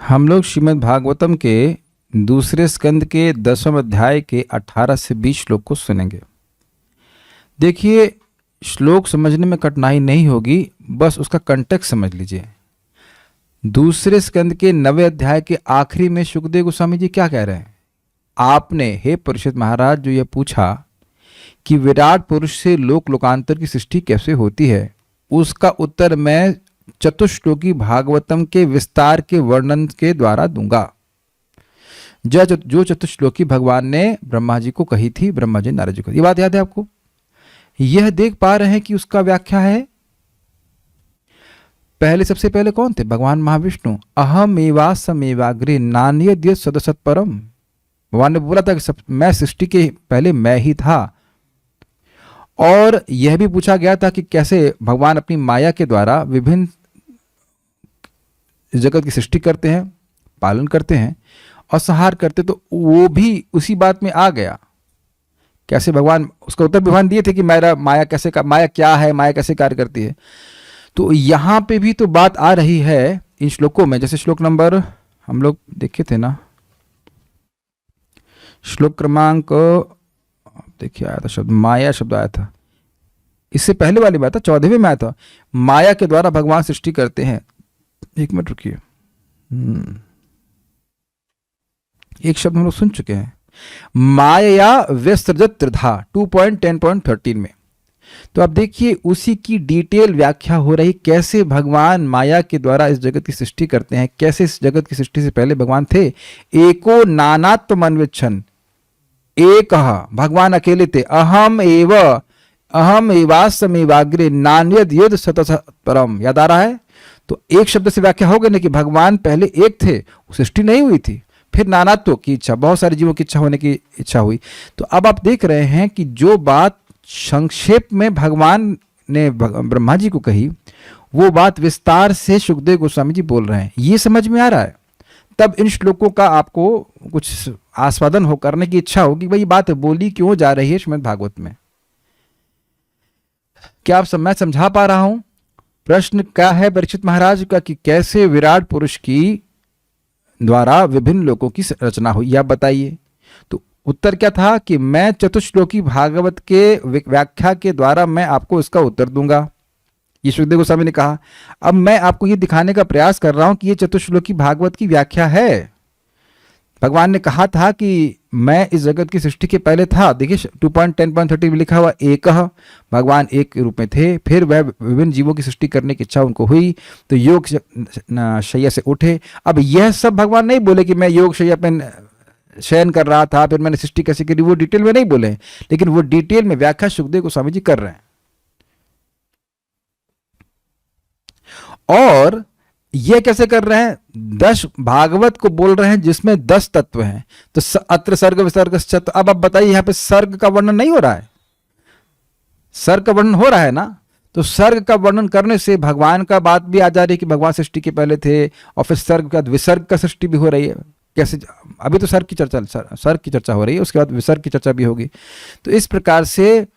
हम लोग श्रीमद् भागवतम के दूसरे स्कंद के 10वें अध्याय के 18 से 20 श्लोक को सुनेंगे। देखिए, श्लोक समझने में कठिनाई नहीं होगी, बस उसका कंटेक्स्ट समझ लीजिए। दूसरे स्कंद के 9वें अध्याय के आखिरी में सुखदेव गोस्वामी जी क्या कह रहे हैं? आपने हे परीक्षित महाराज जो यह पूछा कि विराट पुरुष से लोक लोकांतर की सृष्टि कैसे होती है, उसका उत्तर मैं चतुश्लोकी भागवतम के विस्तार के वर्णन के द्वारा दूंगा, जो चतुश्लोकी भगवान ने ब्रह्मा जी को कही थी, ब्रह्मा जी नारद जी को। ये बात याद है आपको? यह देख पा रहे हैं कि उसका व्याख्या है। पहले सबसे पहले कौन थे? भगवान महाविष्णु। अहम एवासमेवाग्रे नान्यद्य सदसत् परम। भगवान ने बोला था कि मैं सृष्टि के पहले मैं ही था। और यह भी पूछा गया था कि कैसे भगवान अपनी माया के द्वारा विभिन्न जगत की सृष्टि करते हैं, पालन करते हैं और संहार करते, तो वो भी उसी बात में आ गया। कैसे भगवान, उसका उत्तर भगवान दिए थे कि मेरा माया कैसे, माया क्या है, माया कैसे कार्य करती है। तो यहाँ पे भी तो बात आ रही है इन श्लोकों में। जैसे श्लोक नंबर हम लोग देखे थे ना, श्लोक क्रमांक देखिए आया था शब्द माया, शब्द आया था इससे पहले वाली बात था, 14वें में आया था। माया के द्वारा भगवान सृष्टि करते हैं। एक मिनट रुकिए, एक शब्द हम लोग सुन चुके हैं, माया व्यस्तृजत त्रिधा 2.10.13 में। तो अब देखिए उसी की डिटेल व्याख्या हो रही, कैसे भगवान माया के द्वारा इस जगत की सृष्टि करते हैं, कैसे इस जगत की सृष्टि से पहले भगवान थे। एको नानात्मन्विच्छन्, एक भगवान अकेले थे। अहम एवासमेवाग्रे नान्यद यद सतसत् परम। याद आ रहा है? तो एक शब्द से व्याख्या हो गई ना कि भगवान पहले एक थे, सृष्टि नहीं हुई थी, फिर नानात्व की इच्छा, बहुत सारे जीवों की इच्छा होने की इच्छा हुई। तो अब आप देख रहे हैं कि जो बात संक्षेप में भगवान ने ब्रह्मा जी को कही, वो बात विस्तार से सुखदेव गोस्वामी जी बोल रहे हैं। ये समझ में आ रहा है? तब इन श्लोकों का आपको कुछ आस्वादन हो करने की इच्छा होगी, भाई बात बोली क्यों जा रही है श्रीमद् भागवत में। क्या आप मैं समझा पा रहा हूं? प्रश्न क्या है परीक्षित महाराज का कि कैसे विराट पुरुष की द्वारा विभिन्न लोकों की रचना हुई, यह बताइए। तो उत्तर क्या था कि मैं चतुश्लोकी भागवत के व्याख्या के द्वारा मैं आपको इसका उत्तर दूंगा, ये सुखदेव गोस्वामी ने कहा। अब मैं आपको ये दिखाने का प्रयास कर रहा हूं कि ये चतुश्लोकी भागवत की व्याख्या है। भगवान ने कहा था कि मैं इस जगत की सृष्टि के पहले था। देखिए 2.10.13 में लिखा हुआ एक, भगवान एक रूप में थे, फिर वह विभिन्न जीवों की सृष्टि करने की इच्छा उनको हुई तो योग शैया से उठे। अब यह सब भगवान नहीं बोले कि मैं योग शैया पे शयन कर रहा था, फिर मैंने सृष्टि कैसे करी, वो डिटेल में नहीं बोले, लेकिन वो डिटेल में व्याख्या सुखदेव गोस्वामी जी कर रहे हैं। और ये कैसे कर रहे हैं? 10 भागवत को बोल रहे हैं जिसमें 10 तत्व हैं। तो अत्र सर्ग विसर्ग चतुर्थ। अब आप बताइए, यहां पे सर्ग का वर्णन नहीं हो रहा है, सर्ग का वर्णन हो रहा है ना। तो सर्ग का वर्णन करने से भगवान का बात भी आ जा रही है कि भगवान सृष्टि के पहले थे, और फिर सर्ग का विसर्ग का सृष्टि भी हो रही है। कैसे? अभी तो सर्ग की चर्चा हो रही है, उसके बाद विसर्ग की चर्चा भी होगी। तो इस प्रकार से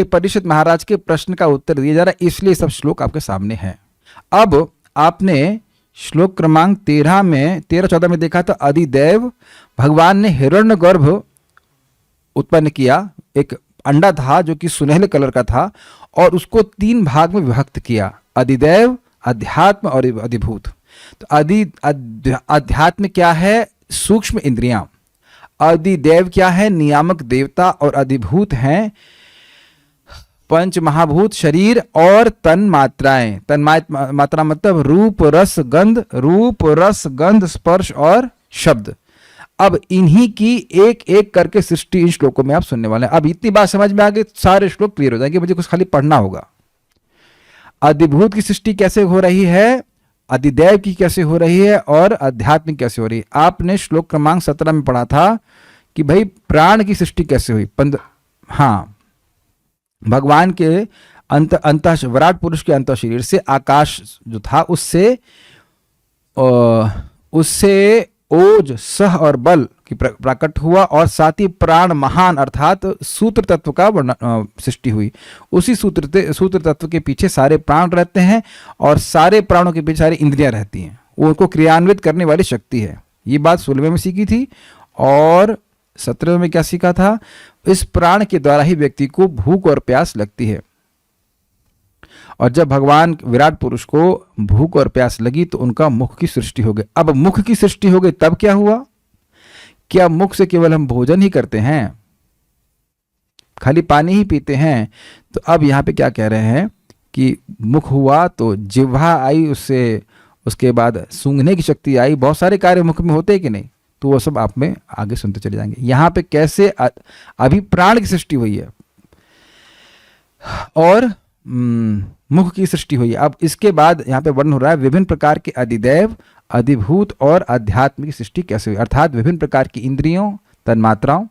परीक्षित महाराज के प्रश्न का उत्तर दिया जा रहा है, इसलिए सब श्लोक आपके सामने हैं। अब आपने श्लोक क्रमांक 13-14 में देखा था, अधिदेव भगवान ने हिरण्यगर्भ उत्पन्न किया। एक अंडा था जो कि सुनहले कलर का था, और उसको 3 भाग में विभक्त किया, अधिदेव, अध्यात्म और अधिभूत। तो अध्यात्म क्या है? सूक्ष्म इंद्रियां। अधिदेव क्या है? नियामक देवता। और अधिभूत हैं पंच महाभूत, शरीर और तन मात्राएं। तन मात्रा मतलब रूप रस गंध स्पर्श और शब्द। अब इन्हीं की एक एक करके सृष्टि इन श्लोकों में आप सुनने वाले हैं। अब इतनी बात समझ में आ गई, सारे श्लोक क्लियर हो जाएंगे, मुझे कुछ खाली पढ़ना होगा। अधिभूत की सृष्टि कैसे हो रही है, अधिदेव की कैसे हो रही है, और अध्यात्म कैसे हो रही है। आपने श्लोक क्रमांक 17 में पढ़ा था कि भाई प्राण की सृष्टि कैसे हुई। हाँ, भगवान के विराट पुरुष के अंत शरीर से आकाश जो था उससे ओज, सह और बल कि प्रकट हुआ, और साथ ही प्राण महान अर्थात सूत्र तत्व का सृष्टि हुई। उसी सूत्र तत्व के पीछे सारे प्राण रहते हैं, और सारे प्राणों के पीछे सारी इंद्रियां रहती हैं। वो उनको क्रियान्वित करने वाली शक्ति है। ये बात 16वें में सीखी थी, और 17वें में क्या सीखा था? इस प्राण के द्वारा ही व्यक्ति को भूख और प्यास लगती है। और जब भगवान विराट पुरुष को भूख और प्यास लगी तो उनका मुख की सृष्टि हो गई। अब मुख की सृष्टि हो गई तब क्या हुआ? क्या मुख से केवल हम भोजन ही करते हैं, खाली पानी ही पीते हैं? तो अब यहाँ पे क्या कह रहे हैं कि मुख हुआ तो जिह्वा आई, उससे उसके बाद सूंघने की शक्ति आई। बहुत सारे कार्य मुख में होते हैं कि नहीं? तो वो सब आप में आगे सुनते चले जाएंगे। यहाँ पे कैसे अभी प्राण की सृष्टि हुई है और मुख की सृष्टि हुई है। अब इसके बाद यहाँ पे वर्णन हो रहा है विभिन्न प्रकार के अधिदैव, अधिभूत और अध्यात्म की सृष्टि कैसे हुई, अर्थात विभिन्न प्रकार की इंद्रियों, तन्मात्राओं,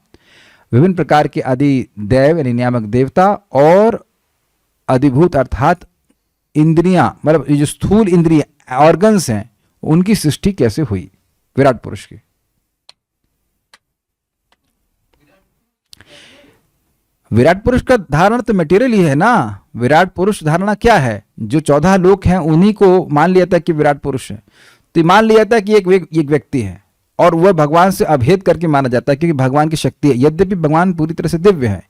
विभिन्न प्रकार के अधिदैव यानी नियामक देवता, और अधिभूत अर्थात इंद्रियां, मतलब ये जो स्थूल इंद्रिय ऑर्गन्स हैं, उनकी सृष्टि कैसे हुई विराट पुरुष की। विराट पुरुष का धारणा तो मटेरियल ही है ना। विराट पुरुष धारणा क्या है? जो 14 लोक हैं उन्हीं को मान लिया था कि विराट पुरुष है। तो मान लिया था कि एक व्यक्ति है, और वह भगवान से अभेद करके माना जाता है, क्योंकि भगवान की शक्ति है। यद्यपि भगवान पूरी तरह से दिव्य है,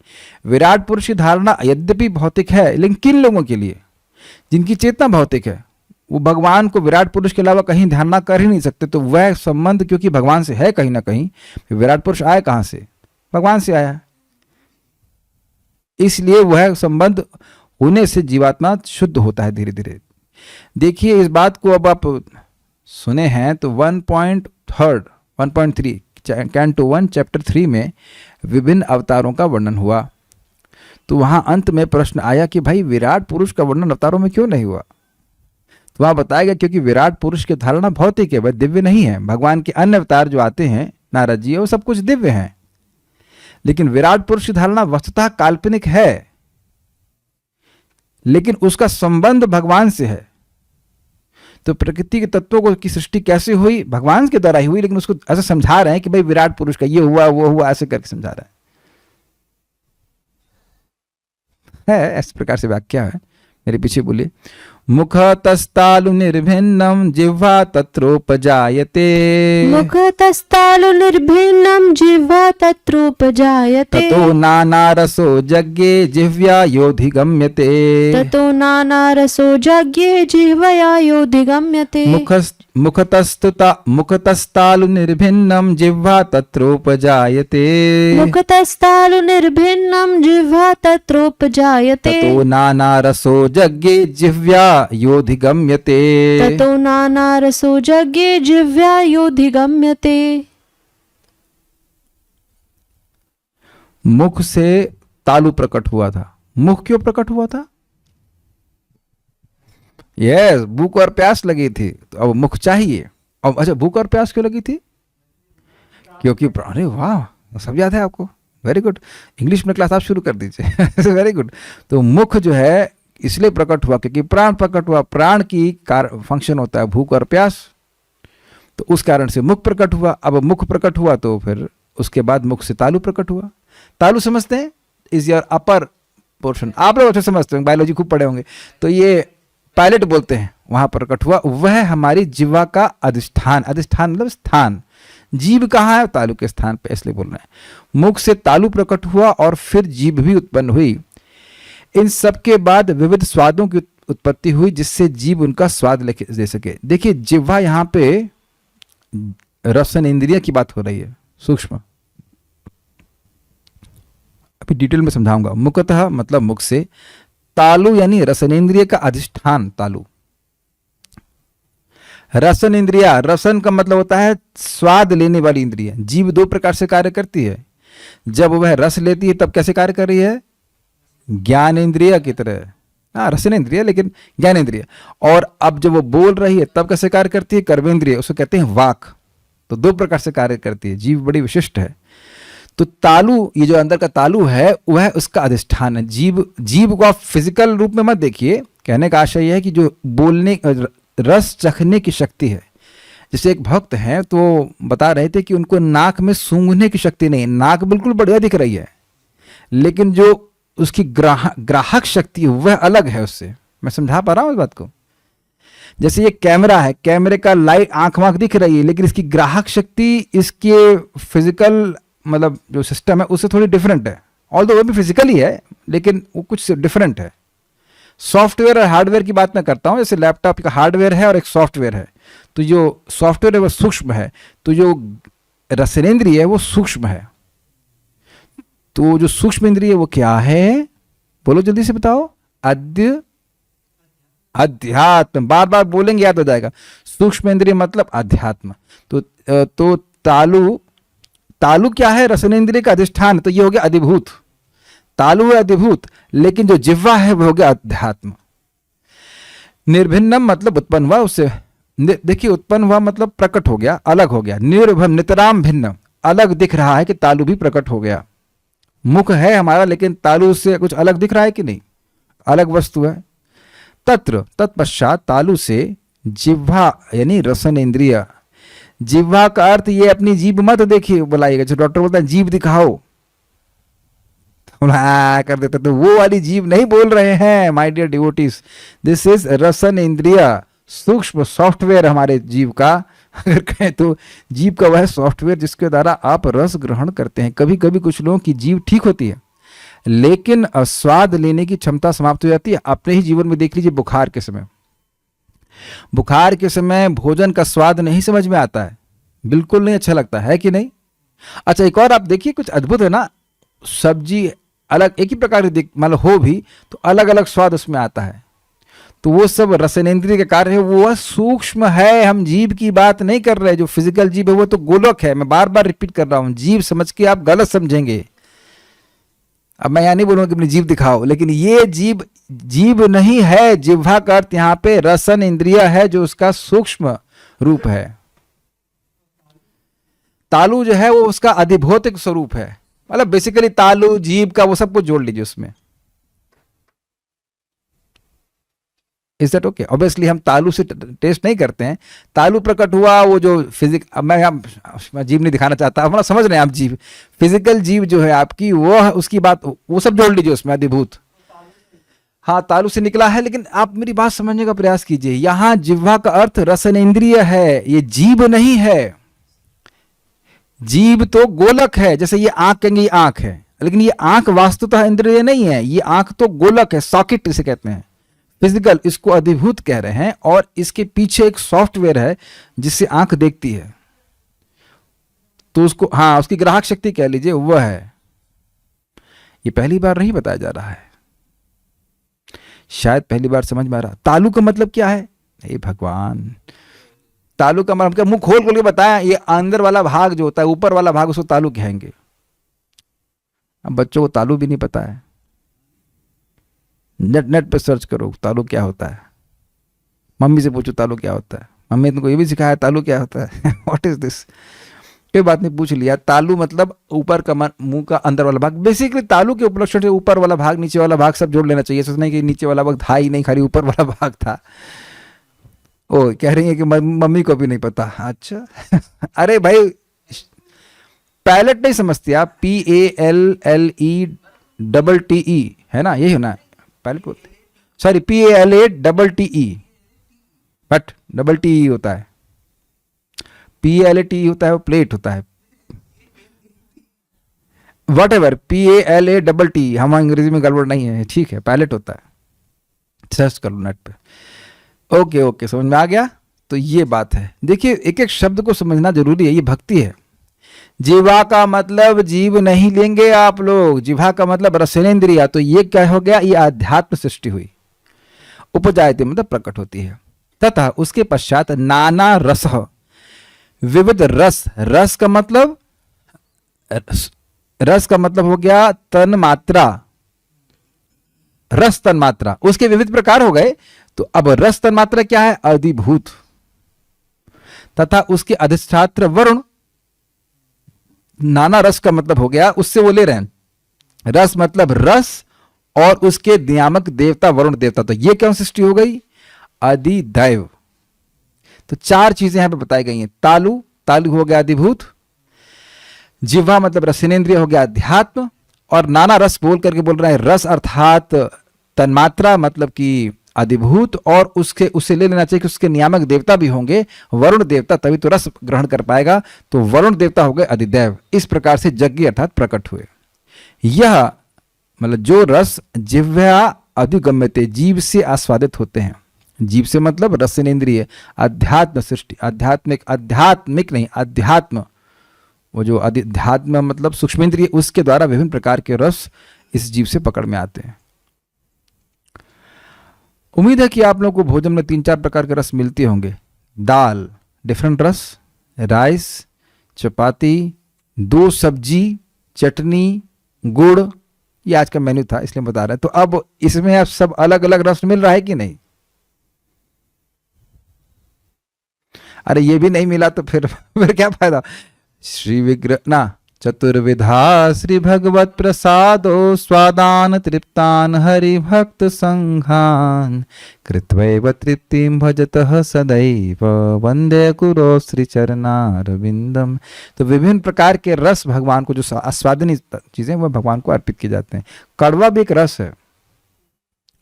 विराट पुरुष की धारणा यद्यपि भौतिक है, लेकिन किन लोगों के लिए? जिनकी चेतना भौतिक है, वो भगवान को विराट पुरुष के अलावा कहीं ध्यान ना कर ही नहीं सकते। तो वह संबंध क्योंकि भगवान से है कहीं ना कहीं, विराट पुरुष आया कहां से? भगवान से आया। इसलिए वह संबंध होने से जीवात्मा शुद्ध होता है धीरे धीरे। देखिए इस बात को अब आप सुने हैं तो 1.3 कैंटो 1 चैप्टर 3 में विभिन्न अवतारों का वर्णन हुआ। तो वहां अंत में प्रश्न आया कि भाई विराट पुरुष का वर्णन अवतारों में क्यों नहीं हुआ? तो वहां बताया गया क्योंकि विराट पुरुष की धारणा भौतिक है, वह दिव्य नहीं है। भगवान के अन्य अवतार जो आते हैं, नारद जी, वो सब कुछ दिव्य हैं, लेकिन विराट पुरुष की धारणा वस्तुतः काल्पनिक है, लेकिन उसका संबंध भगवान से है। तो प्रकृति के तत्वों की सृष्टि कैसे हुई? भगवान के द्वारा ही हुई, लेकिन उसको ऐसे समझा रहे हैं कि भाई विराट पुरुष का ये हुआ वो हुआ, ऐसे करके समझा रहे हैं। इस प्रकार से व्याख्या है। मेरे पीछे बोलिए। मुखतस्तालु निर्भिन्नम जिह्वा तत्रोपजायते। मुखतस्तालु निर्भिन्नम जिह्वा तत्रोपजायते। ततो नाना रसो जज्ञे जिह्व्या योधिगम्यते। ततो नाना रसो जज्ञे जिह्वया योधिगम्यते। मुखतस्तालु निर्भिन्नम जिह्वा तत्रोपजायते। मुखतस्तालु निर्भिन्नम जिह्वा तत्रोपजायते। ततो नाना रसो जज्ञे जिह्व्या योधिगम्यते। ततो नाना रसो जज्ञे जिह्व्या योधिगम्यते। मुख से तालु प्रकट हुआ था। मुख क्यों प्रकट हुआ था? यस, भूख और प्यास लगी थी, तो अब मुख चाहिए। अब अच्छा, भूख और प्यास क्यों लगी थी? क्योंकि अरे वाह, सब याद है आपको, वेरी गुड। इंग्लिश में क्लास आप शुरू कर दीजिए। Very good. तो मुख जो है इसलिए प्रकट हुआ क्योंकि प्राण प्रकट हुआ। प्राण की फंक्शन होता है भूख और प्यास, तो उस कारण से मुख प्रकट हुआ। अब मुख प्रकट हुआ तो फिर उसके बाद मुख से तालु प्रकट हुआ। तालु समझते हैं? Is your upper portion. आप लोग अच्छे समझते हैं, बायोलॉजी खूब पढ़े होंगे। तो ये पायलट बोलते हैं, वहां प्रकट हुआ। वह हमारी जीवा का अधिष्ठान, अधिष्ठान मतलब स्थान। जीव कहाँ है? तालु के स्थान पे, इसलिए बोल रहे हैं। मुख से तालु प्रकट हुआ और फिर जीभ भी उत्पन्न हुई। इन सब के बाद विविध स्वादों की उत्पत्ति हुई, जिससे जीव उनका स्वाद दे सके। देखिए जिह्वा यहाँ पे रसन इंद्रिय की बात हो रही है, सूक्ष्म। अभी डिटेल में समझाऊंगा। मुखतः मतलब मुख से, तालु यानी रसनेन्द्रिय का अधिष्ठान तालु। रसन इंद्रिया, रसन का मतलब होता है स्वाद लेने वाली इंद्रिय। जीव 2 प्रकार से कार्य करती है। जब वह रस लेती है तब कैसे कार्य कर रही है? ज्ञान इंद्रिय की तरह। रसन इंद्रिय लेकिन ज्ञान इंद्रिय। और अब जब वो बोल रही है तब कैसे कार्य करती है? कर्मेंद्रिय, उसको कहते हैं वाक। तो 2 प्रकार से कार्य करती है। जीव बड़ी विशिष्ट है। तो तालु, ये जो अंदर का तालु है वह उसका अधिष्ठान है। जीव को आप फिजिकल रूप में मत देखिए। कहने का आशय यह है कि जो बोलने, रस चखने की शक्ति है, जैसे एक भक्त हैं तो बता रहे थे कि उनको नाक में सूंघने की शक्ति नहीं है, नाक बिल्कुल बढ़िया दिख रही है, लेकिन जो उसकी ग्राहक शक्ति वह अलग है उससे। मैं समझा पा रहा हूं इस बात को? जैसे ये कैमरा है, कैमरे का लाइट आंख वाँख दिख रही है, लेकिन इसकी ग्राहक शक्ति इसके फिजिकल मतलब जो सिस्टम है उससे थोड़ी डिफरेंट है। ऑल्दो वो भी फिजिकल ही है, लेकिन वो कुछ डिफरेंट है। सॉफ्टवेयर और हार्डवेयर की बात मैं करता हूँ। जैसे लैपटॉप का हार्डवेयर है और एक सॉफ्टवेयर है, तो जो सॉफ्टवेयर है वो सूक्ष्म है, तो जो रसनेंद्रिय है वो सूक्ष्म है। तो जो सूक्ष्म इंद्रिय वो क्या है? बोलो जल्दी से बताओ। अध्यात्म। बार बार बोलेंगे याद हो जाएगा। सूक्ष्म इंद्रिय मतलब अध्यात्म। तो तालु क्या है? रसनेंद्रिय का अधिष्ठान, तो ये हो गया अधिभूत। तालु है अधिभूत, लेकिन जो जिह्वा है वो हो गया अध्यात्म। निर्भिन्नम मतलब उत्पन्न हुआ उससे। देखिए उत्पन्न हुआ मतलब प्रकट हो गया, अलग हो गया। निर्भम नितराम भिन्न, अलग दिख रहा है कि तालु भी प्रकट हो गया। मुख है हमारा, लेकिन तालु से कुछ अलग दिख रहा है कि नहीं? अलग वस्तु है। तत्पश्चात तालु से जिह्वा यानी रसन इंद्रिय। जिह्वा का अर्थ ये अपनी जीभ मत देखिए बुलाइएगा। जो डॉक्टर बोलता है जीभ दिखाओ, कर देते, तो वो वाली जीभ नहीं बोल रहे हैं my dear devotees. This is रसन इंद्रिय, सूक्ष्म सॉफ्टवेयर हमारे जीव का। अगर कहें तो जीव का वह सॉफ्टवेयर जिसके द्वारा आप रस ग्रहण करते हैं। कभी कभी कुछ लोगों की जीभ ठीक होती है, लेकिन स्वाद लेने की क्षमता समाप्त हो जाती है। अपने ही जीवन में देख लीजिए, बुखार के समय भोजन का स्वाद नहीं समझ में आता है, बिल्कुल नहीं अच्छा लगता है कि नहीं? अच्छा, एक और आप देखिए, कुछ अद्भुत है ना, सब्जी अलग एक ही प्रकार की मतलब हो भी तो अलग अलग स्वाद उसमें आता है। तो वो सब रसनेंद्रिय के कार्य है, वो सूक्ष्म है। हम जीभ की बात नहीं कर रहे। जो फिजिकल जीभ है वो तो गोलक है। मैं बार बार रिपीट कर रहा हूं, जीभ समझ के आप गलत समझेंगे। अब मैं यहां नहीं बोलूंगा कि अपनी जीभ दिखाओ, लेकिन ये जीभ नहीं है। जिह्वा का अर्थ यहां पे रसन इंद्रिय है, जो उसका सूक्ष्म रूप है। तालु जो है वो उसका अधिभौतिक स्वरूप है। मतलब बेसिकली तालु जीभ का वो सब कुछ जोड़ लीजिए उसमें। Is that okay? ऑब्वियसली हम तालु से टेस्ट नहीं करते हैं। तालु प्रकट हुआ वो जो अब मैं जीभ नहीं दिखाना चाहता, हमारा समझ रहे हैं आप। जीभ फिजिकल जीभ जो है आपकी, वो उसकी बात वो सब जोड़ लीजिए उसमें, अधिभूत। हाँ, तालु से निकला है, लेकिन आप मेरी बात समझने का प्रयास कीजिए। यहां जिह्वा का अर्थ रसनेंद्रिय है, ये जीभ नहीं है। जीभ तो गोलक है, जैसे ये आंख कहेंगे, ये आंख है, लेकिन ये आंख वास्तुतः इंद्रिय नहीं है। ये आंख तो गोलक है, सॉकेट इसे कहते हैं, फिजिकल। इसको अधिभूत कह रहे हैं। और इसके पीछे एक सॉफ्टवेयर है जिससे आंख देखती है, तो उसको हाँ उसकी ग्राहक शक्ति कह लीजिए, वह है। ये पहली बार नहीं बताया जा रहा है, शायद पहली बार समझ में आ रहा। तालु का मतलब क्या है? हे भगवान, तालु का मतलब मुंह खोल खोल के बताया। ये अंदर वाला भाग जो होता है, ऊपर वाला भाग, उसको तालु कहेंगे। अब बच्चों को तालु भी नहीं पता है। नेट पे सर्च करो तालु क्या होता है। मम्मी से पूछो तालु क्या होता है। मम्मी तुमको ये भी सिखाया तालु क्या होता है? What is this? कोई बात नहीं, पूछ लिया। तालु मतलब ऊपर का मुंह का अंदर वाला भाग। बेसिकली तालु के उपलक्षण से ऊपर वाला भाग, नीचे वाला भाग सब जोड़ लेना चाहिए। सोचना नहीं कि नीचे वाला भाग था ही नहीं, खाली ऊपर वाला भाग था। ओ, कह रही है कि मम्मी को भी नहीं पता। अच्छा अरे भाई, पैलेट नहीं समझती आप? PALLETTE है ना, यही होना है पैलेट बोलते। सॉरी, PALATTE, बट TE होता है। PALATE होता है, वो प्लेट होता है। वट एवर, PALATTE, हम अंग्रेजी में गड़बड़ नहीं है, ठीक है, पैलेट होता है। सर्च कर लो नेट पे। ओके, समझ में आ गया? तो ये बात है। देखिए, एक एक शब्द को समझना जरूरी है, ये भक्ति है। जीवा का मतलब जीव नहीं लेंगे आप लोग। जीवा का मतलब रसनेंद्रिया। तो ये क्या हो गया? ये आध्यात्म सृष्टि हुई। उपजायते मतलब प्रकट होती है। तथा उसके पश्चात नाना रस, विविध रस। रस का मतलब हो गया तन मात्रा, रस तन मात्रा। उसके विविध प्रकार हो गए। तो अब रस तन मात्रा क्या है? अधिभूत। तथा उसके अधिष्ठात्र वरुण। नाना रस का मतलब हो गया, उससे वो ले रहे हैं, रस मतलब रस, और उसके नियामक देवता वरुण देवता। तो ये क्या सृष्टि हो गई? अधिदैव। तो 4 चीजें यहाँ पे बताई गई हैं। तालु, तालु हो गया अधिभूत, जिह्वा मतलब रसनेन्द्रिय हो गया अध्यात्म, और नाना रस बोल करके बोल रहा है रस अर्थात तन्मात्रा मतलब कि अधिभूत, और उससे ले लेना चाहिए कि उसके नियामक देवता भी होंगे वरुण देवता, तभी तो रस ग्रहण कर पाएगा। तो वरुण देवता हो गए अधिदैव। इस प्रकार से यज्ञ अर्थात प्रकट हुए। यह मतलब जो रस जिह्वा अधिगम्यते, जीव से आस्वादित होते हैं। जीव से मतलब रसनेन्द्रिय, अध्यात्म सृष्टि, आध्यात्मिक नहीं, अध्यात्म, वो जो अध्यात्म मतलब सूक्ष्मेंद्रिय, उसके द्वारा विभिन्न प्रकार के रस इस जीव से पकड़ में आते हैं। उम्मीद है कि आप लोगों को भोजन में 3-4 प्रकार के रस मिलते होंगे। दाल डिफरेंट रस, राइस, चपाती, 2 सब्जी, चटनी, गुड़, ये आज का मेन्यू था इसलिए बता रहे हैं। तो अब इसमें आप सब अलग अलग रस मिल रहा है कि नहीं? अरे ये भी नहीं मिला तो फिर क्या फायदा। श्री विग्रह ना चतुर्विधा श्री भगवत प्रसादो स्वादान तृप्तान हरि भक्त संघान कृत्वैव तृप्तिम भजतः सदैव वंदे कुरो श्री चरणारविंदम। तो विभिन्न प्रकार के रस भगवान को, जो आस्वादनीय चीजें वह भगवान को अर्पित किए जाते हैं। कड़वा भी एक रस है,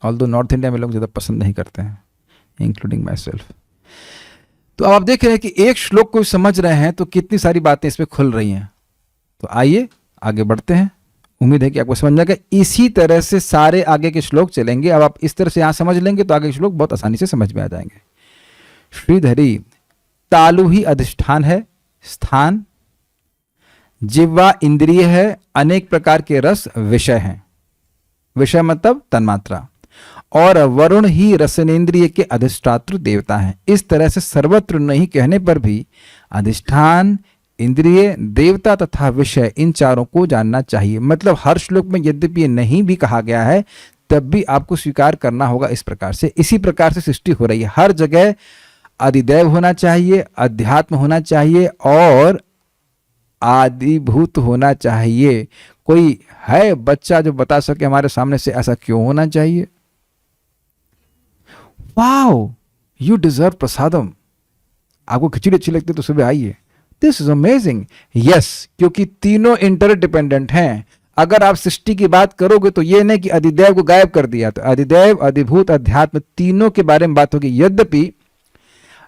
ऑल्दो नॉर्थ इंडिया में लोग ज्यादा पसंद नहीं करते हैं, इंक्लूडिंग माई सेल्फ। तो अब आप देख रहे हैं कि एक श्लोक को समझ रहे हैं तो कितनी सारी बातें इसमें खुल रही हैं। तो आइए आगे बढ़ते हैं। उम्मीद है कि आपको समझ जाएगा। इसी तरह से सारे आगे के श्लोक चलेंगे। अब आप इस तरह से यहां समझ लेंगे तो आगे के श्लोक बहुत आसानी से समझ में आ जाएंगे। श्रीधरी, तालु ही अधिष्ठान है, स्थान, जिह्वा इंद्रिय है, अनेक प्रकार के रस विषय हैं, विषय मतलब तन्मात्रा, और वरुण ही रसनेन्द्रिय के अधिष्ठात्र देवता हैं। इस तरह से सर्वत्र नहीं कहने पर भी अधिष्ठान, इंद्रिय, देवता तथा विषय, इन चारों को जानना चाहिए। मतलब हर श्लोक में यद्यपि ये नहीं भी कहा गया है तब भी आपको स्वीकार करना होगा इस प्रकार से। इसी प्रकार से सृष्टि हो रही है। हर जगह अधिदैव होना चाहिए, अध्यात्म होना चाहिए और आदिभूत होना चाहिए। कोई है बच्चा जो बता सके हमारे सामने से ऐसा क्यों होना चाहिए? वाओ, यू डिजर्व प्रसादम। आपको खिचड़ी अच्छी लगती है तो सुबह आइए। This is amazing. यस, क्योंकि तीनों इंटरडिपेंडेंट हैं। अगर आप सृष्टि की बात करोगे तो ये नहीं कि अधिदैव को गायब कर दिया, तो अधिदैव, अधिभूत, अध्यात्म तीनों के बारे में बात होगी। यद्यपि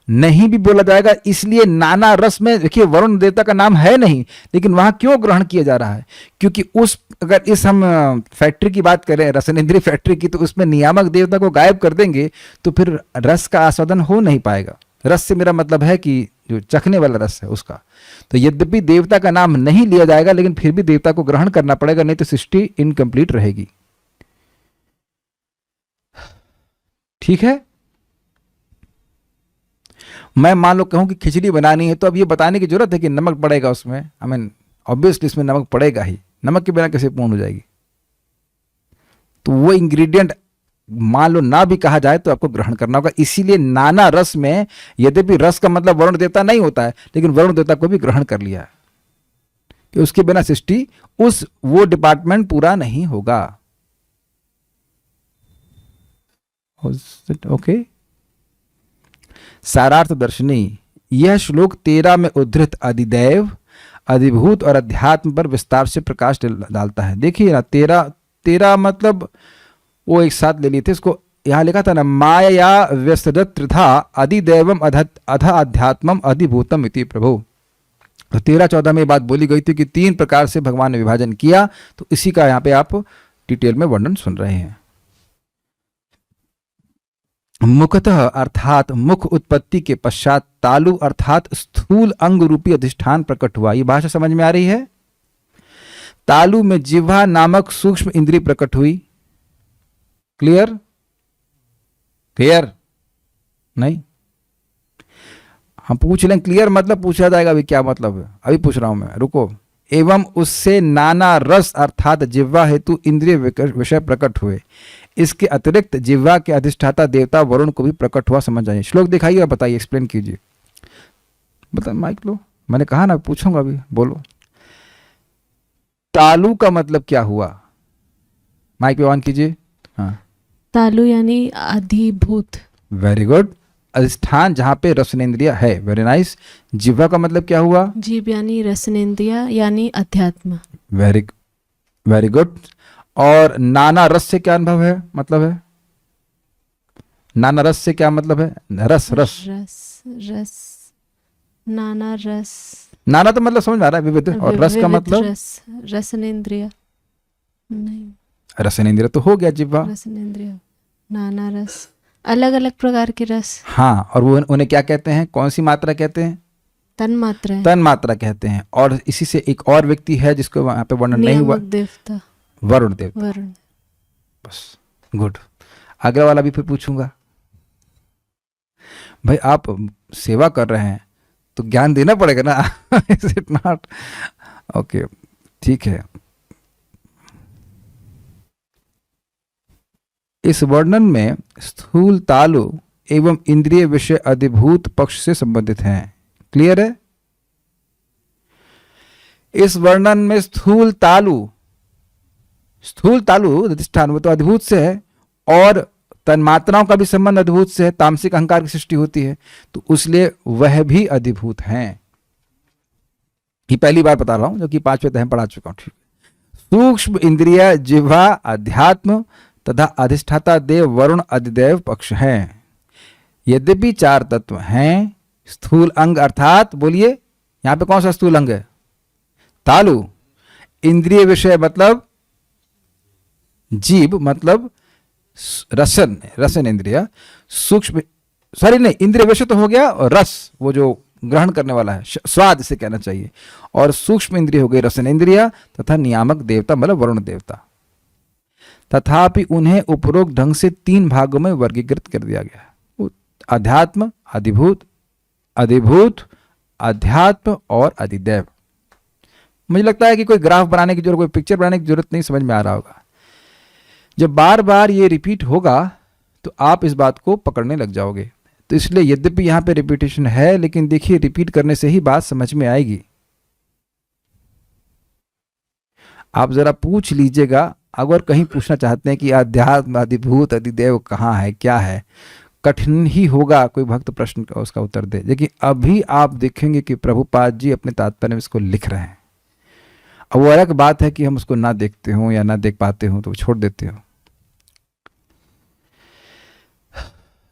नहीं भी बोला जाएगा, इसलिए नाना रस में देखिए वरुण देवता का नाम है नहीं, लेकिन वहां क्यों ग्रहण किया जा रहा है? क्योंकि अगर हम फैक्ट्री की बात करें, रसनेन्द्रिय फैक्ट्री की, तो उसमें नियामक देवता को गायब कर देंगे तो फिर रस का आस्वादन हो नहीं पाएगा। रस से मेरा मतलब है कि जो चखने वाला रस है उसका। तो यद्यपि देवता का नाम नहीं लिया जाएगा लेकिन फिर भी देवता को ग्रहण करना पड़ेगा, नहीं तो सृष्टि इनकम्प्लीट रहेगी। ठीक है। मैं मान लो कहूं कि खिचड़ी बनानी है तो अब ये बताने की जरूरत है कि नमक पड़ेगा उसमें। आई मीन ऑब्वियसली इसमें नमक पड़ेगा ही, नमक के बिना कैसे पूर्ण हो जाएगी? तो वो इंग्रेडिएंट मान लो ना भी कहा जाए तो आपको ग्रहण करना होगा। इसीलिए नाना रस में, यद्यपि रस का मतलब वरुण देवता नहीं होता है, लेकिन वरुण देवता को भी ग्रहण कर लिया है कि उसके बिना सृष्टि वो डिपार्टमेंट पूरा नहीं होगा। ओके। सारार्थ दर्शनी, यह श्लोक 13 में उद्धृत अधिदैव, अधिभूत और अध्यात्म पर विस्तार से प्रकाश डालता है। देखिए ना, 13 मतलब वो एक साथ ले लिए थे। इसको यहां लिखा था ना, माया व्यस्तदत त्रिधा अधिदैवम अधा अध्यात्मम अधिभूतम इति प्रभु। तो 13-14 में बात बोली गई थी कि 3 प्रकार से भगवान ने विभाजन किया। तो इसी का यहाँ पे आप डिटेल में वर्णन सुन रहे हैं। मुखतः अर्थात मुख उत्पत्ति के पश्चात तालु अर्थात स्थूल अंग रूपी अधिष्ठान प्रकट हुआ। ये भाषा समझ में आ रही है? तालु में जिह्वा नामक सूक्ष्म इंद्रिय प्रकट हुई। क्लियर? क्लियर नहीं? हम पूछ लें क्लियर मतलब पूछा जाएगा अभी क्या मतलब है, अभी पूछ रहा हूं मैं, रुको। एवं उससे नाना रस अर्थात जिह्वा हेतु इंद्रिय विषय प्रकट हुए। इसके अतिरिक्त जिह्वा के अधिष्ठाता देवता वरुण को भी प्रकट हुआ। समझ जाइए। श्लोक दिखाइए और बताइए, एक्सप्लेन कीजिए। बता, माइक लो, मैंने कहा ना पूछूंगा अभी, बोलो। तालु का मतलब क्या हुआ? माइक पे ऑन कीजिए। हाँ, तालु यानी अधिभूत। Very good. अधिष्ठान जहाँ पे रसनेन्द्रिय है। Very nice. जिह्वा का मतलब क्या हुआ? जीव यानी रसनेन्द्रिय यानी अध्यात्म। Very very good. और नाना रस से क्या अनुभव है, मतलब है? नाना रस से क्या मतलब है? रस रस रस रस नाना रस, नाना तो मतलब समझ में आ रहा है, विविध। और रस का विविध मतलब? रस, रसनेन्द्रिय नहीं, रसनेन्द्रिय तो हो गया जिह्वा। रसनेन्द्रिय नाना रस, अलग अलग प्रकार के रस। हाँ, और वो उन्हें क्या कहते हैं, कौन सी मात्रा कहते हैं? तन मात्रा है, तन मात्रा कहते हैं। और इसी से एक और व्यक्ति है जिसको वहां पे वर्णन नहीं हुआ, नियामक देवता वरुण देवता। वरुण। बस, गुड। अगला वाला भी फिर पूछूंगा। भाई आप सेवा कर रहे हैं तो ज्ञान देना पड़ेगा ना। Is it not? ओके, ठीक है। इस वर्णन में स्थूल तालु एवं इंद्रिय विषय अधिभूत पक्ष से संबंधित हैं। क्लियर है? इस वर्णन में स्थूल तालु अधिष्ठान वो तो अधिभूत से है, और तन्मात्राओं का भी संबंध अधिभूत से है। तामसिक अहंकार की सृष्टि होती है तो उसलिए वह भी अधिभूत हैं। ये पहली बार बता रहा हूं, जो कि 5वें अध्याय में पढ़ा चुका हूं। ठीक। सूक्ष्म इंद्रिय जिह्वा अध्यात्म तथा अधिष्ठाता देव वरुण अधिदेव पक्ष हैं। यद्यपि 4 तत्व हैं, स्थूल अंग अर्थात, बोलिए यहां पे कौन सा स्थूल अंग है? तालु। इंद्रिय विषय मतलब जीव, मतलब रसन इंद्रिय। सूक्ष्म, सॉरी नहीं, इंद्रिय विषय तो हो गया, और रस वो जो ग्रहण करने वाला है, स्वाद से कहना चाहिए। और सूक्ष्म इंद्रिय हो गई रसन इंद्रिय, तथा नियामक देवता मतलब वरुण देवता। तथापि उन्हें उपरोक्त ढंग से 3 भागों में वर्गीकृत कर दिया गया: अध्यात्म, अधिभूत, अधिभूत, अध्यात्म और अधिदैव। मुझे लगता है कि कोई ग्राफ बनाने की जरूरत, कोई पिक्चर बनाने की जरूरत नहीं, समझ में आ रहा होगा। जब बार बार ये रिपीट होगा तो आप इस बात को पकड़ने लग जाओगे। तो इसलिए यद्यपि यहां पे रिपीटेशन है, लेकिन देखिए रिपीट करने से ही बात समझ में आएगी। आप जरा पूछ लीजिएगा, अगर कहीं पूछना चाहते हैं कि अध्यात्म, अधिभूत, अधिदेव कहाँ है, क्या है, कठिन ही होगा कोई भक्त प्रश्न का उसका उत्तर दे। लेकिन अभी आप देखेंगे कि प्रभुपाद जी अपने तात्पर्य में इसको लिख रहे हैं। अब वो अलग बात है कि हम उसको ना देखते हो या ना देख पाते हो तो छोड़ देते हो।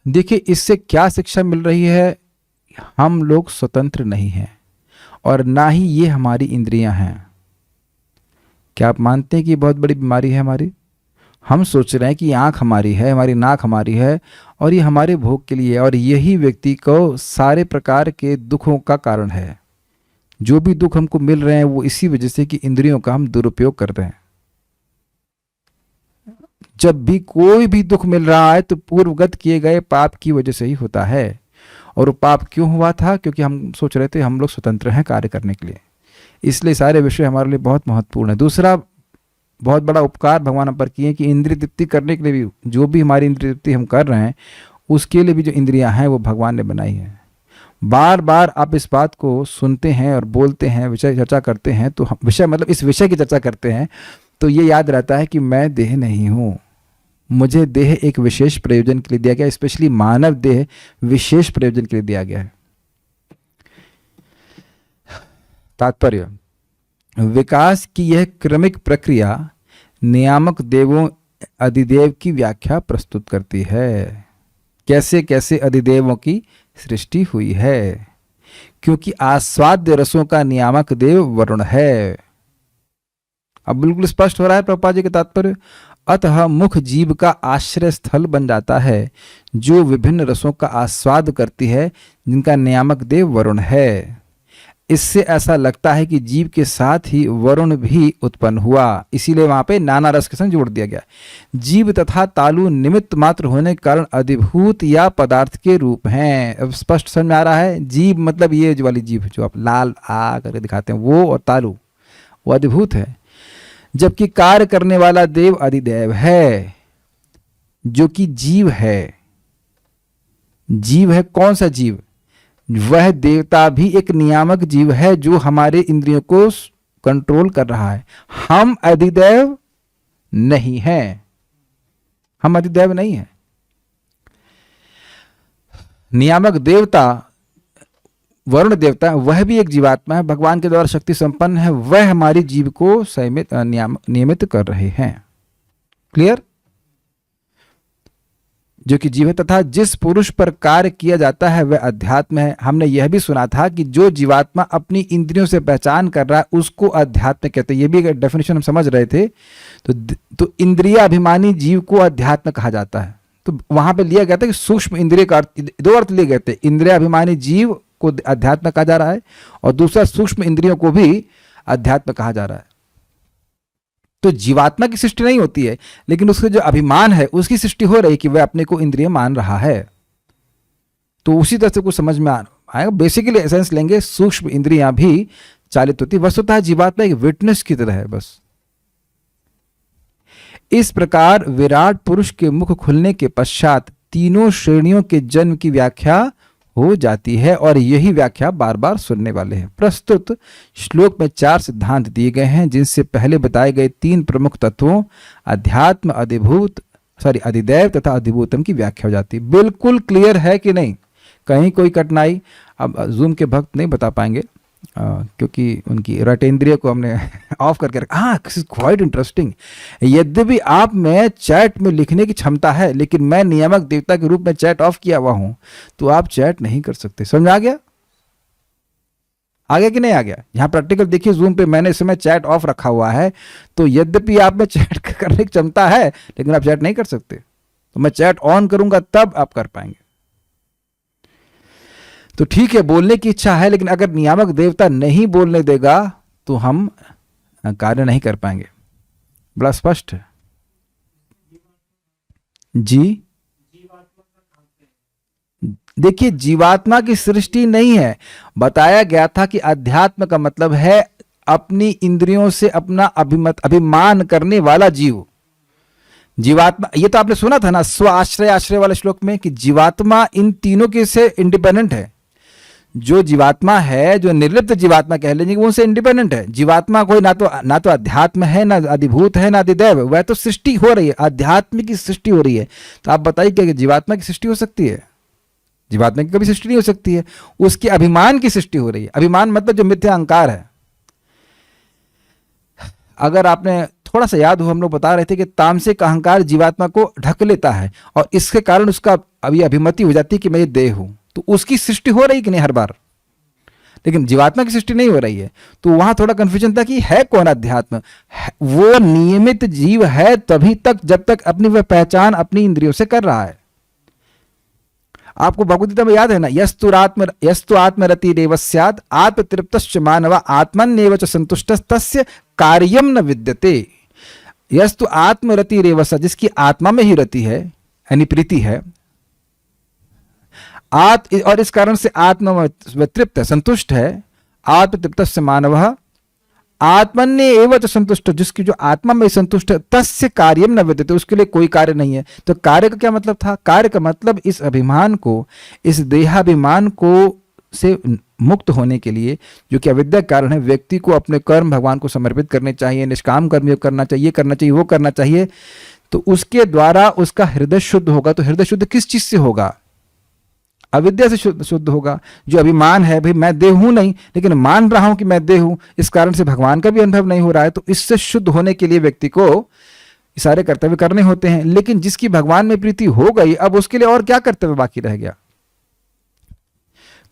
देखिए इससे क्या शिक्षा मिल रही है? हम लोग स्वतंत्र नहीं हैं और ना ही ये हमारी इंद्रियां हैं। क्या आप मानते हैं कि बहुत बड़ी बीमारी है हमारी? हम सोच रहे हैं कि आँख हमारी है, हमारी नाक हमारी है और ये हमारे भोग के लिए है, और यही व्यक्ति को सारे प्रकार के दुखों का कारण है। जो भी दुख हमको मिल रहे हैं वो इसी वजह से कि इंद्रियों का हम दुरुपयोग कर रहे हैं। जब भी कोई भी दुख मिल रहा है तो पूर्वगत किए गए पाप की वजह से ही होता है। और वो पाप क्यों हुआ था? क्योंकि हम सोच रहे थे हम लोग स्वतंत्र हैं कार्य करने के लिए। इसलिए सारे विषय हमारे लिए बहुत महत्वपूर्ण है। दूसरा बहुत बड़ा उपकार भगवान हम पर किए कि इंद्रिय तृप्ति करने के लिए भी, जो भी हमारी इंद्रिय तृप्ति हम कर रहे हैं उसके लिए भी जो इंद्रियां हैं वो भगवान ने बनाई हैं। बार बार आप इस बात को सुनते हैं और बोलते हैं, विषय चर्चा करते हैं, तो विषय मतलब इस विषय की चर्चा करते हैं तो ये याद रहता है कि मैं देह नहीं हूँ। मुझे देह एक विशेष प्रयोजन के लिए दिया गया, स्पेशली मानव देह विशेष प्रयोजन के लिए दिया गया है। तात्पर्य, विकास की यह क्रमिक प्रक्रिया नियामक देवों अधिदेव की व्याख्या प्रस्तुत करती है। कैसे कैसे अधिदेवों की सृष्टि हुई है, क्योंकि आस्वाद्य रसों का नियामक देव वरुण है। अब बिल्कुल स्पष्ट हो रहा है प्रभुपाद जी के तात्पर्य। अतः मुख जीव का आश्रय स्थल बन जाता है, जो विभिन्न रसों का आस्वाद करती है, जिनका नियामक देव वरुण है। इससे ऐसा लगता है कि जीव के साथ ही वरुण भी उत्पन्न हुआ, इसीलिए वहां पे नाना रस के संग जोड़ दिया गया। जीव तथा तालु निमित्त मात्र होने के कारण अधिभूत या पदार्थ के रूप हैं। अब स्पष्ट समझ में आ रहा है? जीव मतलब ये जो वाली जीव जो आप लाल आ करके दिखाते हैं वो, और तालु वो अधिभूत है। जबकि कार्य करने वाला देव अधिदेव है, जो कि जीव है। जीव है कौन सा जीव? वह देवता भी एक नियामक जीव है जो हमारे इंद्रियों को कंट्रोल कर रहा है। हम अधिदेव नहीं हैं, हम अधिदेव नहीं हैं। नियामक देवता वरुण देवता, वह भी एक जीवात्मा है, भगवान के द्वारा शक्ति संपन्न है, वह हमारी जीव को संयमित नियमित कर रहे हैं। क्लियर? जो कि जीव है, तथा जिस पुरुष पर कार्य किया जाता है वह अध्यात्म है। हमने यह भी सुना था कि जो जीवात्मा अपनी इंद्रियों से पहचान कर रहा है उसको अध्यात्म कहते हैं। ये भी एक डेफिनेशन हम समझ रहे थे। तो इंद्रिय अभिमानी जीव को अध्यात्म कहा जाता है। तो वहां पे लिया गया था कि सूक्ष्म इंद्रिय का दो अर्थ लिए गए थे। इंद्रिय अभिमानी जीव को अध्यात्म कहा जा रहा है और दूसरा सूक्ष्म इंद्रियों को भी अध्यात्म कहा जा रहा है। तो जीवात्मा की सृष्टि नहीं होती है, लेकिन उसके जो अभिमान है उसकी सृष्टि हो रही है कि वह अपने को इंद्रिय मान रहा है। तो उसी तरह से कुछ समझ में आएगा। बेसिकली एसेंस लेंगे, सूक्ष्म इंद्रियां भी चालित होती। वस्तुतः जीवात्मा एक विटनेस की तरह है बस। इस प्रकार विराट पुरुष के मुख खुलने के पश्चात तीनों श्रेणियों के जन्म की व्याख्या हो जाती है और यही व्याख्या बार बार सुनने वाले हैं। प्रस्तुत श्लोक में 4 सिद्धांत दिए गए हैं, जिनसे पहले बताए गए 3 प्रमुख तत्वों अध्यात्म, अधिदैव तथा अधिभूतम की व्याख्या हो जाती है। बिल्कुल क्लियर है कि नहीं? कहीं कोई कठिनाई? अब जूम के भक्त नहीं बता पाएंगे क्योंकि उनकी रटेंद्रिय को हमने ऑफ करके रखा। हाँ, क्वाइट इंटरेस्टिंग। यद्यपि आप में चैट में लिखने की क्षमता है, लेकिन मैं नियामक देवता के रूप में चैट ऑफ किया हुआ हूं, तो आप चैट नहीं कर सकते। समझ आ गया? आ गया कि नहीं आ गया? यहाँ प्रैक्टिकल देखिए, जूम पे मैंने इस समय चैट ऑफ रखा हुआ है। तो यद्यपि आप में चैट करने की क्षमता है, लेकिन आप चैट नहीं कर सकते। तो मैं चैट ऑन करूंगा तब आप कर पाएंगे। तो ठीक है, बोलने की इच्छा है, लेकिन अगर नियामक देवता नहीं बोलने देगा तो हम कार्य नहीं कर पाएंगे। बड़ा स्पष्ट है जी। देखिए, जीवात्मा की सृष्टि नहीं है। बताया गया था कि अध्यात्म का मतलब है अपनी इंद्रियों से अपना अभिमान करने वाला जीव। जीवात्मा, ये तो आपने सुना था ना स्व आश्रय आश्रय वाले श्लोक में, कि जीवात्मा इन तीनों के से इंडिपेंडेंट है। जो जीवात्मा है, जो निर्लिप्त जीवात्मा कह लीजिए, वो उनसे इंडिपेंडेंट है। जीवात्मा कोई ना तो अध्यात्म है, ना अधिभूत है, ना अधिदैव। वह तो सृष्टि हो रही है, अध्यात्म की सृष्टि हो रही है। तो आप बताइए क्या जीवात्मा की सृष्टि हो सकती है? जीवात्मा की कभी सृष्टि नहीं हो सकती है। उसके अभिमान की सृष्टि हो रही है। अभिमान मतलब जो मिथ्या अहंकार है। अगर आपने थोड़ा सा याद हो, हम लोग बता रहे थे कि तामसिक अहंकार जीवात्मा को ढक लेता है और इसके कारण उसका अभी अभिमति हो जाती है कि मैं ये देह हूं। तो उसकी सृष्टि हो रही कि नहीं हर बार? लेकिन जीवात्मा की सृष्टि नहीं हो रही है। तो वहां थोड़ा कंफ्यूजन था कि है कौन अध्यात्म? वो नियमित जीव है तभी तक जब तक अपनी वह पहचान अपनी इंद्रियों से कर रहा है। आपको भगवद गीता में याद है ना, यस्तु आत्मरतिरेव स्यात् आत्मतृप्तश्च मानव आत्मन्येव च संतुष्टः तस्य कार्यम न विद्यते। यस्तु आत्मरतिरेव स, जिसकी आत्मा में ही रति है, यानी प्रीति है, और इस कारण से आत्मा में तृप्त है, संतुष्ट है। आत्मतृप्तस्य मानवः आत्मन्य एवं संतुष्ट, जिसकी जो आत्मा में संतुष्ट है, तस्य कार्यम न विद्यते, उसके लिए कोई कार्य नहीं है। तो कार्य का क्या मतलब था? कार्य का मतलब इस अभिमान को, इस देहाभिमान को से मुक्त होने के लिए, जो कि अविद्या के कारण है, व्यक्ति को अपने कर्म भगवान को समर्पित करने चाहिए, निष्काम कर्म करना चाहिए, करना चाहिए, वो करना चाहिए। तो उसके द्वारा उसका हृदय शुद्ध होगा। तो हृदय शुद्ध किस चीज से होगा? अविद्या से शुद्ध होगा। जो अभिमान है, भाई मैं देह हूं नहीं, लेकिन मान रहा हूं कि मैं देह हूं, इस कारण से भगवान का भी अनुभव नहीं हो रहा है। तो इससे शुद्ध होने के लिए व्यक्ति को सारे कर्तव्य करने होते हैं। लेकिन जिसकी भगवान में प्रीति हो गई, अब उसके लिए और क्या कर्तव्य बाकी रह गया?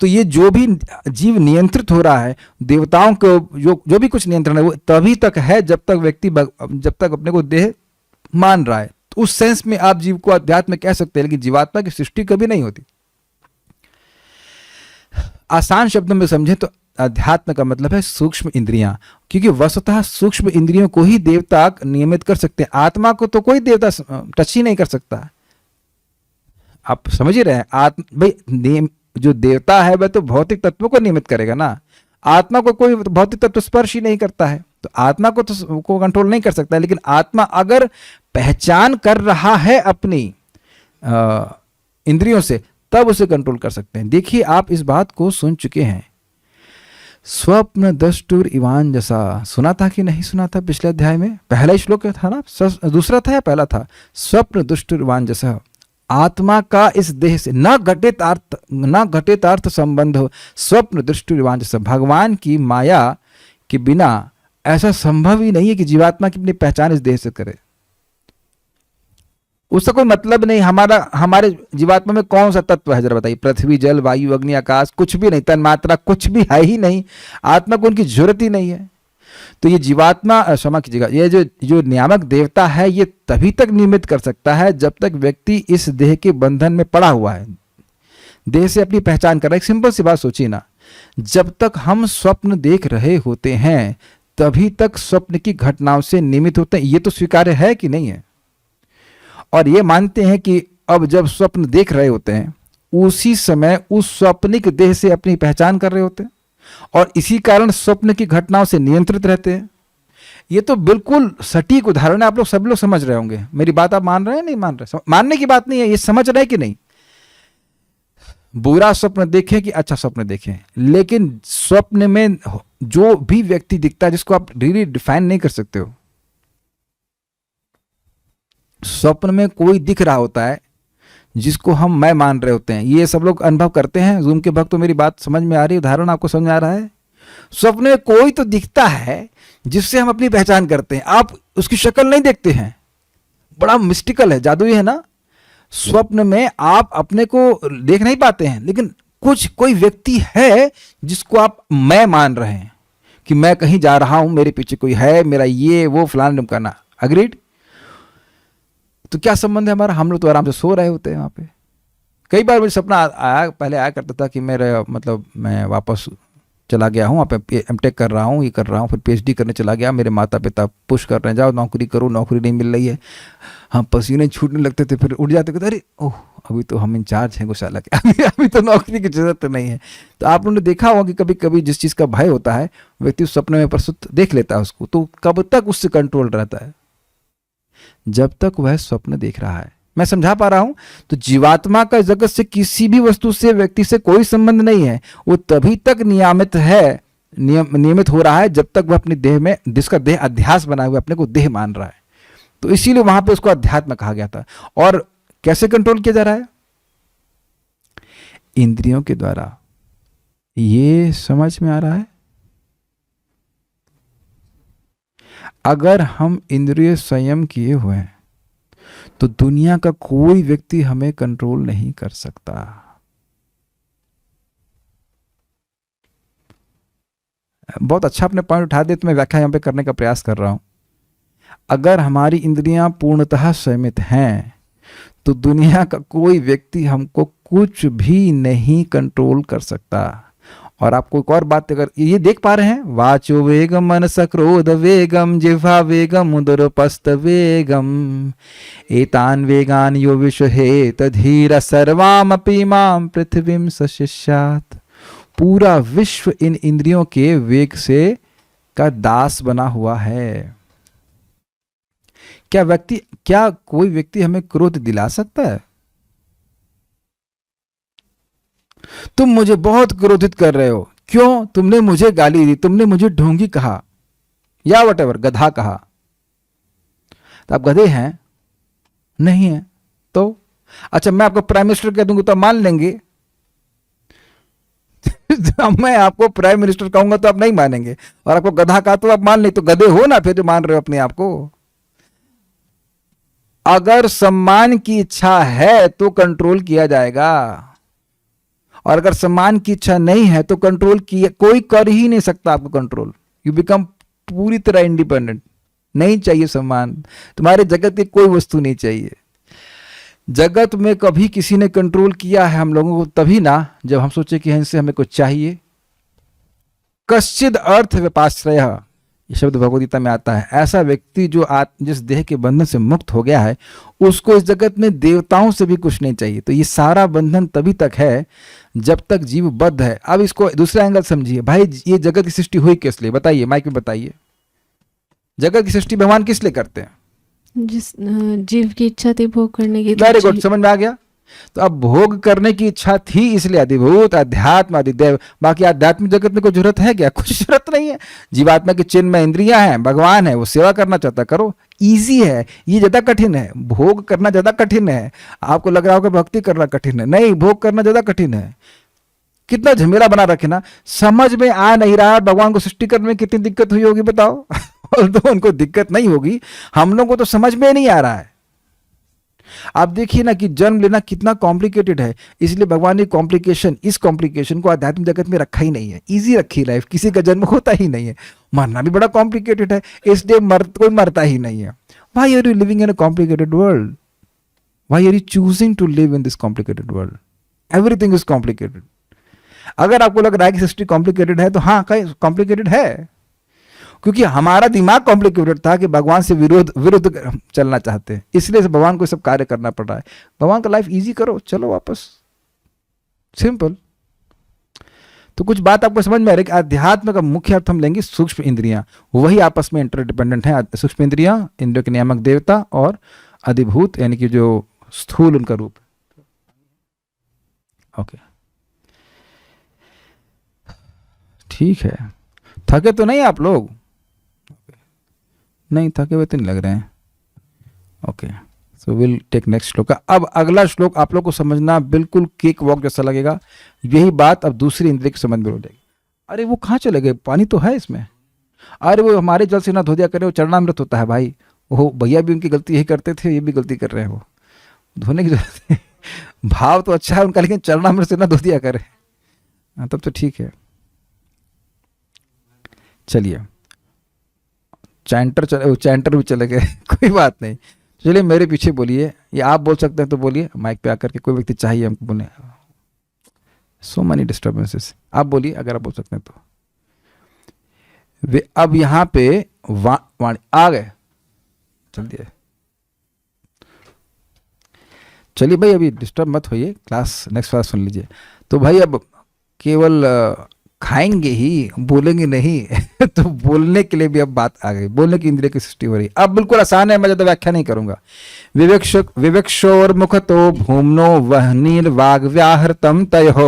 तो ये जो भी जीव नियंत्रित हो रहा है, देवताओं को जो भी कुछ नियंत्रण है, वो तभी तक है जब तक व्यक्ति जब तक अपने को देह मान रहा है। तो उस सेंस में आप जीव को अध्यात्म कह सकते हैं, लेकिन जीवात्मा की सृष्टि कभी नहीं होती। आसान शब्दों में समझें तो अध्यात्म का मतलब है सूक्ष्म इंद्रियां, क्योंकि वस्तुतः सूक्ष्म इंद्रियों को ही देवता नियमित कर सकते हैं। आत्मा को तो कोई देवता टच ही नहीं कर सकता। आप समझ ही रहे हैं? भाई जो देवता है वह तो भौतिक तत्वों को नियमित करेगा ना। आत्मा को कोई भौतिक तत्व स्पर्श ही नहीं करता है, तो आत्मा को तो को कंट्रोल नहीं कर सकता। लेकिन आत्मा अगर पहचान कर रहा है अपनी इंद्रियों से, तब उसे कंट्रोल कर सकते हैं। देखिए, आप इस बात को सुन चुके हैं, स्वप्न दष्टुर इवान जैसा। सुना था कि नहीं सुना था? पिछले अध्याय में पहला ही श्लोक था ना, दूसरा था या पहला था? स्वप्न दुष्टुर इवान जैसा। आत्मा का इस देह से न घटित अर्थ संबंध हो, स्वप्न दृष्टि रिवांच से। भगवान की माया के बिना ऐसा संभव ही नहीं है कि जीवात्मा की अपनी पहचान इस देह से करे। उसका कोई मतलब नहीं। हमारे जीवात्मा में कौन सा तत्व है जरा बताइए? पृथ्वी, जल, वायु, अग्नि, आकाश, कुछ भी नहीं, तन्मात्रा कुछ भी है ही नहीं। आत्मा को उनकी जरूरत ही नहीं है। तो ये जीवात्मा, क्षमा कीजिएगा, ये जो नियामक देवता है, ये तभी तक नियमित कर सकता है जब तक व्यक्ति इस देह के बंधन में पड़ा हुआ है, देह से अपनी पहचान कर रहा है। एक सिंपल सी बात सोचिए ना, जब तक हम स्वप्न देख रहे होते हैं तभी तक स्वप्न की घटनाओं से नियमित होते हैं। ये तो स्वीकार्य है कि नहीं है? और ये मानते हैं कि अब जब स्वप्न देख रहे होते हैं उसी समय उस स्वप्निक देह से अपनी पहचान कर रहे होते हैं और इसी कारण स्वप्न की घटनाओं से नियंत्रित रहते हैं। ये तो बिल्कुल सटीक उदाहरण है। आप लोग सब लोग समझ रहे होंगे मेरी बात। आप मान रहे हैं? नहीं मान रहे? मानने की बात नहीं है, ये समझ रहे हैं कि नहीं? बुरा स्वप्न देखें कि अच्छा स्वप्न देखें, लेकिन स्वप्न में जो भी व्यक्ति दिखता है जिसको आप रियली डिफाइन नहीं कर सकते हो, स्वप्न में कोई दिख रहा होता है जिसको हम मैं मान रहे होते हैं। ये सब लोग अनुभव करते हैं। जूम के भक्त, तो मेरी बात समझ में आ रही है? उदाहरण आपको समझ में आ रहा है? स्वप्न में कोई तो दिखता है जिससे हम अपनी पहचान करते हैं। आप उसकी शक्ल नहीं देखते हैं। बड़ा मिस्टिकल है, जादुई है ना। स्वप्न में आप अपने को देख नहीं पाते हैं, लेकिन कोई व्यक्ति है जिसको आप मैं मान रहे हैं कि मैं कहीं जा रहा हूं, मेरे पीछे कोई है, मेरा ये वो फलाना ढिमकाना। अग्रीड? तो क्या संबंध है हमारा? हम लोग तो आराम से सो रहे होते हैं वहां पे। कई बार मुझे सपना पहले आया करता था कि मैं वापस चला गया हूँ, वहाँ पे एमटेक कर रहा हूँ, ये कर रहा हूँ, फिर पीएचडी करने चला गया। मेरे माता पिता पुश कर रहे हैं, जाओ नौकरी करो, नौकरी नहीं मिल रही है। हाँ, पसीने छूटने लगते थे, फिर उठ जाते थे, अरे ओह अभी तो हम इंचार्ज हैं गौशाला के, अभी तो नौकरी की जरूरत तो नहीं है। तो आप लोगों ने देखा होगा कि कभी कभी जिस चीज़ का भय होता है व्यक्ति उस सपने में प्रस्तुत देख लेता है उसको, तो कब तक उससे कंट्रोल रहता है? जब तक वह स्वप्न देख रहा है। मैं समझा पा रहा हूं? तो जीवात्मा का जगत से किसी भी वस्तु से, व्यक्ति से कोई संबंध नहीं है। वो तभी तक नियमित हो रहा है जब तक वह अपनी देह में, जिसका देह अध्यास बना हुआ, अपने को देह मान रहा है। तो इसीलिए वहां पे उसको अध्यात्म कहा गया था। और कैसे कंट्रोल किया जा रहा है? इंद्रियों के द्वारा। ये समझ में आ रहा है? अगर हम इंद्रिय संयम किए हुए हैं तो दुनिया का कोई व्यक्ति हमें कंट्रोल नहीं कर सकता। बहुत अच्छा अपने पॉइंट उठा दे, तो मैं व्याख्या यहां पे करने का प्रयास कर रहा हूं। अगर हमारी इंद्रियां पूर्णतः संयमित हैं तो दुनिया का कोई व्यक्ति हमको कुछ भी नहीं कंट्रोल कर सकता। और आपको एक और बात, अगर ये देख पा रहे हैं, वाचो वेगम मनस क्रोध वेगम जिह्वा वेगम उदरपस्त वेगम एतान वेगान यो विषहेत धीर सर्वामपि माम पृथ्वीम सशिष्यात्। पूरा विश्व इन इंद्रियों के वेग से का दास बना हुआ है। क्या कोई व्यक्ति हमें क्रोध दिला सकता है? तुम मुझे बहुत क्रोधित कर रहे हो, क्यों? तुमने मुझे गाली दी, तुमने मुझे ढोंगी कहा, या वटेवर गधा कहा। तो आप गधे हैं? नहीं है तो अच्छा, मैं आपको प्राइम मिनिस्टर कह दूंगा तो आप मान लेंगे? मैं आपको प्राइम मिनिस्टर कहूंगा तो आप नहीं मानेंगे, और आपको गधा कहा तो आप मान नहीं। तो गधे हो ना फिर जो मान रहे हो अपने आप को। अगर सम्मान की इच्छा है तो कंट्रोल किया जाएगा, और अगर सम्मान की इच्छा नहीं है तो कंट्रोल किया कोई कर ही नहीं सकता आपको कंट्रोल। यू बिकम पूरी तरह इंडिपेंडेंट। नहीं चाहिए सम्मान, तुम्हारे जगत की कोई वस्तु नहीं चाहिए। जगत में कभी किसी ने कंट्रोल किया है हम लोगों को तभी ना जब हम सोचे कि इनसे हमें कुछ चाहिए। कश्चिद अर्थ व्यपाश्रय, ये शब्द भगवद गीता में आता है। ऐसा व्यक्ति जो जिस देह के बंधन से मुक्त हो गया है, उसको इस जगत में देवताओं से भी कुछ नहीं चाहिए। तो ये सारा बंधन तभी तक है जब तक जीव बद्ध है। अब इसको दूसरा एंगल समझिए। भाई ये जगत की सृष्टि हुई किस लिए? बताइए, माइक में बताइए। जगत की सृष्टि भगवान किस लिए करते हैं? जिस जीव की इच्छा थी भोग करने की। वेरी गुड, समझ में आ गया। तो अब भोग करने की इच्छा थी, इसलिए अधिभूत, अध्यात्म, अधिदेव। बाकी आध्यात्मिक जगत में कोई जरूरत है क्या? कुछ जरूरत नहीं है। जीवात्मा के चिन्ह में इंद्रियां हैं, भगवान है, वो सेवा करना चाहता करो, इजी है। ये ज्यादा कठिन है, भोग करना ज्यादा कठिन है। आपको लग रहा होगा भक्ति करना कठिन है, नहीं, भोग करना ज्यादा कठिन है। कितना झमेला बना रखे ना, समझ में आ नहीं रहा। भगवान को सृष्टि करने में कितनी दिक्कत हुई होगी बताओ। और तो उनको दिक्कत नहीं होगी, हम लोग को तो समझ में नहीं आ रहा है। आप देखिए ना कि जन्म लेना कितना कॉम्प्लिकेटेड है, इसलिए भगवान ने कॉम्प्लिकेशन, इस कॉम्प्लिकेशन को आध्यात्मिक जगत में रखा ही नहीं है। इजी रखी लाइफ, किसी का जन्म होता ही नहीं है। मरना भी बड़ा कॉम्प्लिकेटेड है, इसलिए कोई मरता ही नहीं है। Why are you living in a complicated world? Why are you choosing to live in this complicated world? Everything is complicated. अगर आपको लग रहा है कि सृष्टि कॉम्प्लिकेटेड है, तो हाँ, कॉम्प्लिकेटेड है, क्योंकि हमारा दिमाग कॉम्प्लिकेटेड था कि भगवान से विरुद्ध चलना चाहते हैं, इसलिए भगवान को सब कार्य करना पड़ रहा है। भगवान का लाइफ इजी करो, चलो वापस, सिंपल। तो कुछ बात आपको समझ में आ रही है कि अध्यात्म का मुख्य अर्थ हम लेंगे सूक्ष्म इंद्रियां, वही आपस में इंटरडिपेंडेंट है। सूक्ष्म इंद्रियां, इंद्रियों के नियामक देवता, और अधिभूत यानी कि जो स्थूल उनका रूप। ओके, ठीक है। थके तो नहीं आप लोग? नहीं, थके हुए तो नहीं लग रहे हैं। Okay, so will take next श्लोक। अब अगला श्लोक आप लोग को समझना बिल्कुल केक वॉक जैसा लगेगा। यही बात अब दूसरी इंद्रिय के संबंध में हो जाएगी। अरे वो कहाँ चले गए? पानी तो है इसमें। अरे वो हमारे जल से ना धो दिया करे, वो चरणामृत होता है भाई। वो भैया भी उनकी गलती यही करते थे, ये भी गलती कर रहे हैं। वो धोने की जरूरत है। भाव तो अच्छा है उनका, लेकिन चरणामृत से ना धो दिया करे। हाँ, तब तो ठीक है। चलिए, चैंटर भी चले गए। कोई बात नहीं, चलिए मेरे पीछे बोलिए, या आप बोल सकते हैं तो बोलिए माइक पे आकर के। कोई व्यक्ति चाहिए हमको बोले, सो मेनी डिस्टर्बेंसेस। आप बोलिए अगर आप बोल सकते हैं तो। वे अब यहाँ पे वाणी आ गए। चलिए चलिए भाई, अभी डिस्टर्ब मत होइए, क्लास नेक्स्ट क्लास सुन लीजिए। तो भाई अब केवल खाएंगे ही, बोलेंगे नहीं। तो बोलने के लिए भी अब बात आ गई, बोलने की इंद्रिय की सृष्टि हो रही। अब बिल्कुल आसान है, मैं ज्यादा व्याख्या नहीं करूंगा। विवक्षोर्मुखतो भूम्नो वह्निर्वाग्व्याहृतं तयोः।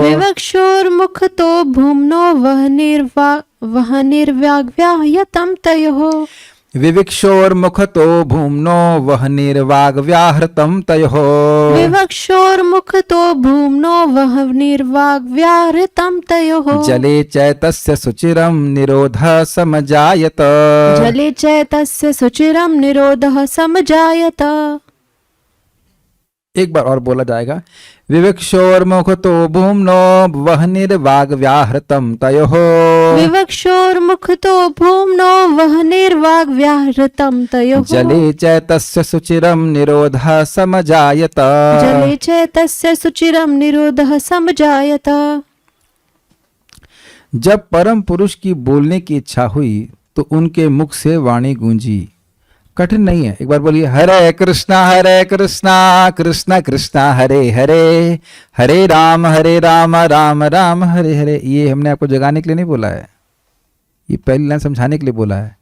विवक्षोर्मुखतो भूम्नो वह्निर्वाग्व्याहृतं तयोः। विवक्षोर्मुखतो भूम्नो वह्निर्वाग्व्याहृतं तयोः। विवक्षोर्मुखतो भूम्नो वह्निर्वाग्व्याहृतं तयोः। जले चैतस्य सुचिरं निरोधः समजायत। जले चैतस्य सुचिरं निरोधः समजायत। एक बार और बोला जाएगा। विवक्षोर्मुखतो भूम्नो वह्निर्वाग्व्याहृतं तयोः। विवक्षोर्मुखतो भूम्नो वह्निर्वाग्व्याहृतं तयोः। जले चैतस्य सुचिरं निरोधः समजायत। जले चैतस्य सुचिरं निरोधः समजायत। जब परम पुरुष की बोलने की इच्छा हुई तो उनके मुख से वाणी गूंजी। कठिन नहीं है, एक बार बोलिए, हरे कृष्णा कृष्णा कृष्णा हरे हरे, हरे राम राम राम हरे हरे। ये हमने आपको जगाने के लिए नहीं बोला है, ये पहली लाइन समझाने के लिए बोला है।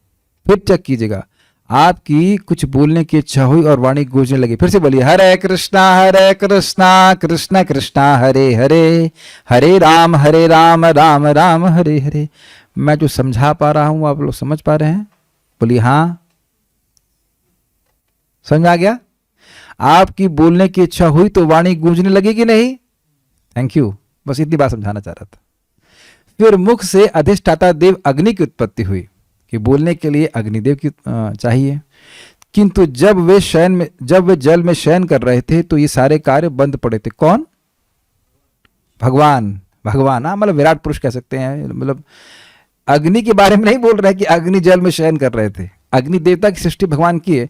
फिर चेक कीजिएगा, आपकी कुछ बोलने की इच्छा हुई और वाणी गूंजने लगी। फिर से बोलिए, हरे कृष्णा कृष्णा कृष्णा हरे हरे, हरे राम राम राम हरे हरे। मैं जो समझा पा रहा हूं आप लोग समझ पा रहे हैं? बोलिए हाँ, समझ आ गया? आपकी बोलने की इच्छा हुई तो वाणी गूंजने लगी कि नहीं? थैंक यू, बस इतनी बात समझाना चाह रहा था। फिर मुख से अधिष्ठाता देव अग्नि की उत्पत्ति हुई कि बोलने के लिए अग्निदेव की चाहिए। किंतु जब वे जल में शयन कर रहे थे तो ये सारे कार्य बंद पड़े थे। कौन? भगवान। हाँ, मतलब विराट पुरुष कह सकते हैं। मतलब अग्नि के बारे में नहीं बोल रहे कि अग्नि जल में शयन कर रहे थे। अग्नि देवता की सृष्टि भगवान की है।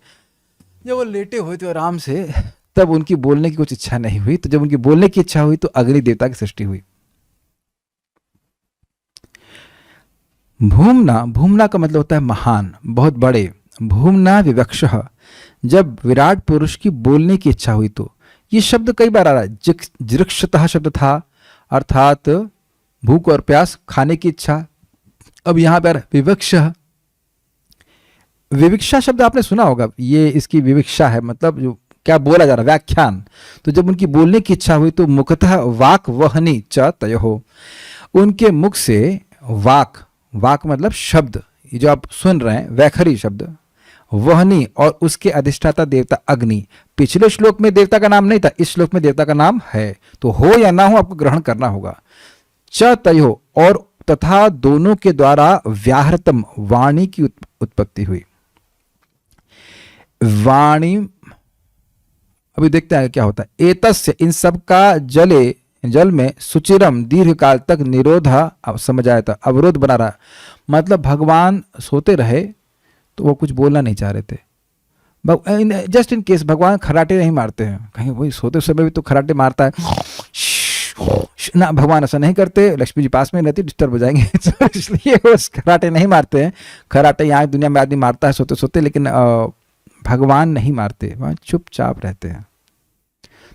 जब वो लेटे हुए थे आराम से, तब उनकी बोलने की कुछ इच्छा नहीं हुई। तो जब उनकी बोलने की इच्छा हुई तो अग्नि देवता की सृष्टि हुई। भूमना का मतलब होता है महान, बहुत बड़े। भूमना विवक्षः, जब विराट पुरुष की बोलने की इच्छा हुई तो ये शब्द कई बार आ रहा है। जिरक्षतः शब्द था, अर्थात भूख और प्यास, खाने की इच्छा। अब यहां पर विवक्षः, विविक्षा शब्द आपने सुना होगा। ये इसकी विविक्षा है, मतलब जो क्या बोला जा रहा है, व्याख्यान। तो जब उनकी बोलने की इच्छा हुई तो मुखतः वाक वहनी च तयो, उनके मुख से वाक, वाक मतलब शब्द, ये जो आप सुन रहे हैं वैखरी शब्द, वहनी और उसके अधिष्ठाता देवता अग्नि। पिछले श्लोक में देवता का नाम नहीं था, इस श्लोक में देवता का नाम है, तो हो या ना हो आपको ग्रहण करना होगा। च तयो, और तथा दोनों के द्वारा व्याहृतम वाणी की उत्पत्ति हुई। वाणी, अभी देखते हैं क्या होता है। एतस्य, इन सब का जल में सुचिरम दीर्घ काल तक निरोधा, अब समझ आया था, अवरोध बना रहा, मतलब भगवान सोते रहे तो वो कुछ बोलना नहीं चाह रहे थे। जस्ट इन केस भगवान खराटे नहीं मारते हैं, कहीं वही सोते समय भी तो खराटे मारता है ना, भगवान ऐसा नहीं करते, लक्ष्मी जी पास में रहती, डिस्टर्ब हो जाएंगे तो इसलिए वो खराटे नहीं मारते हैं। खराटे यहाँ दुनिया में आदमी मारता है सोते सोते, लेकिन भगवान नहीं मारते, वह चुपचाप रहते हैं।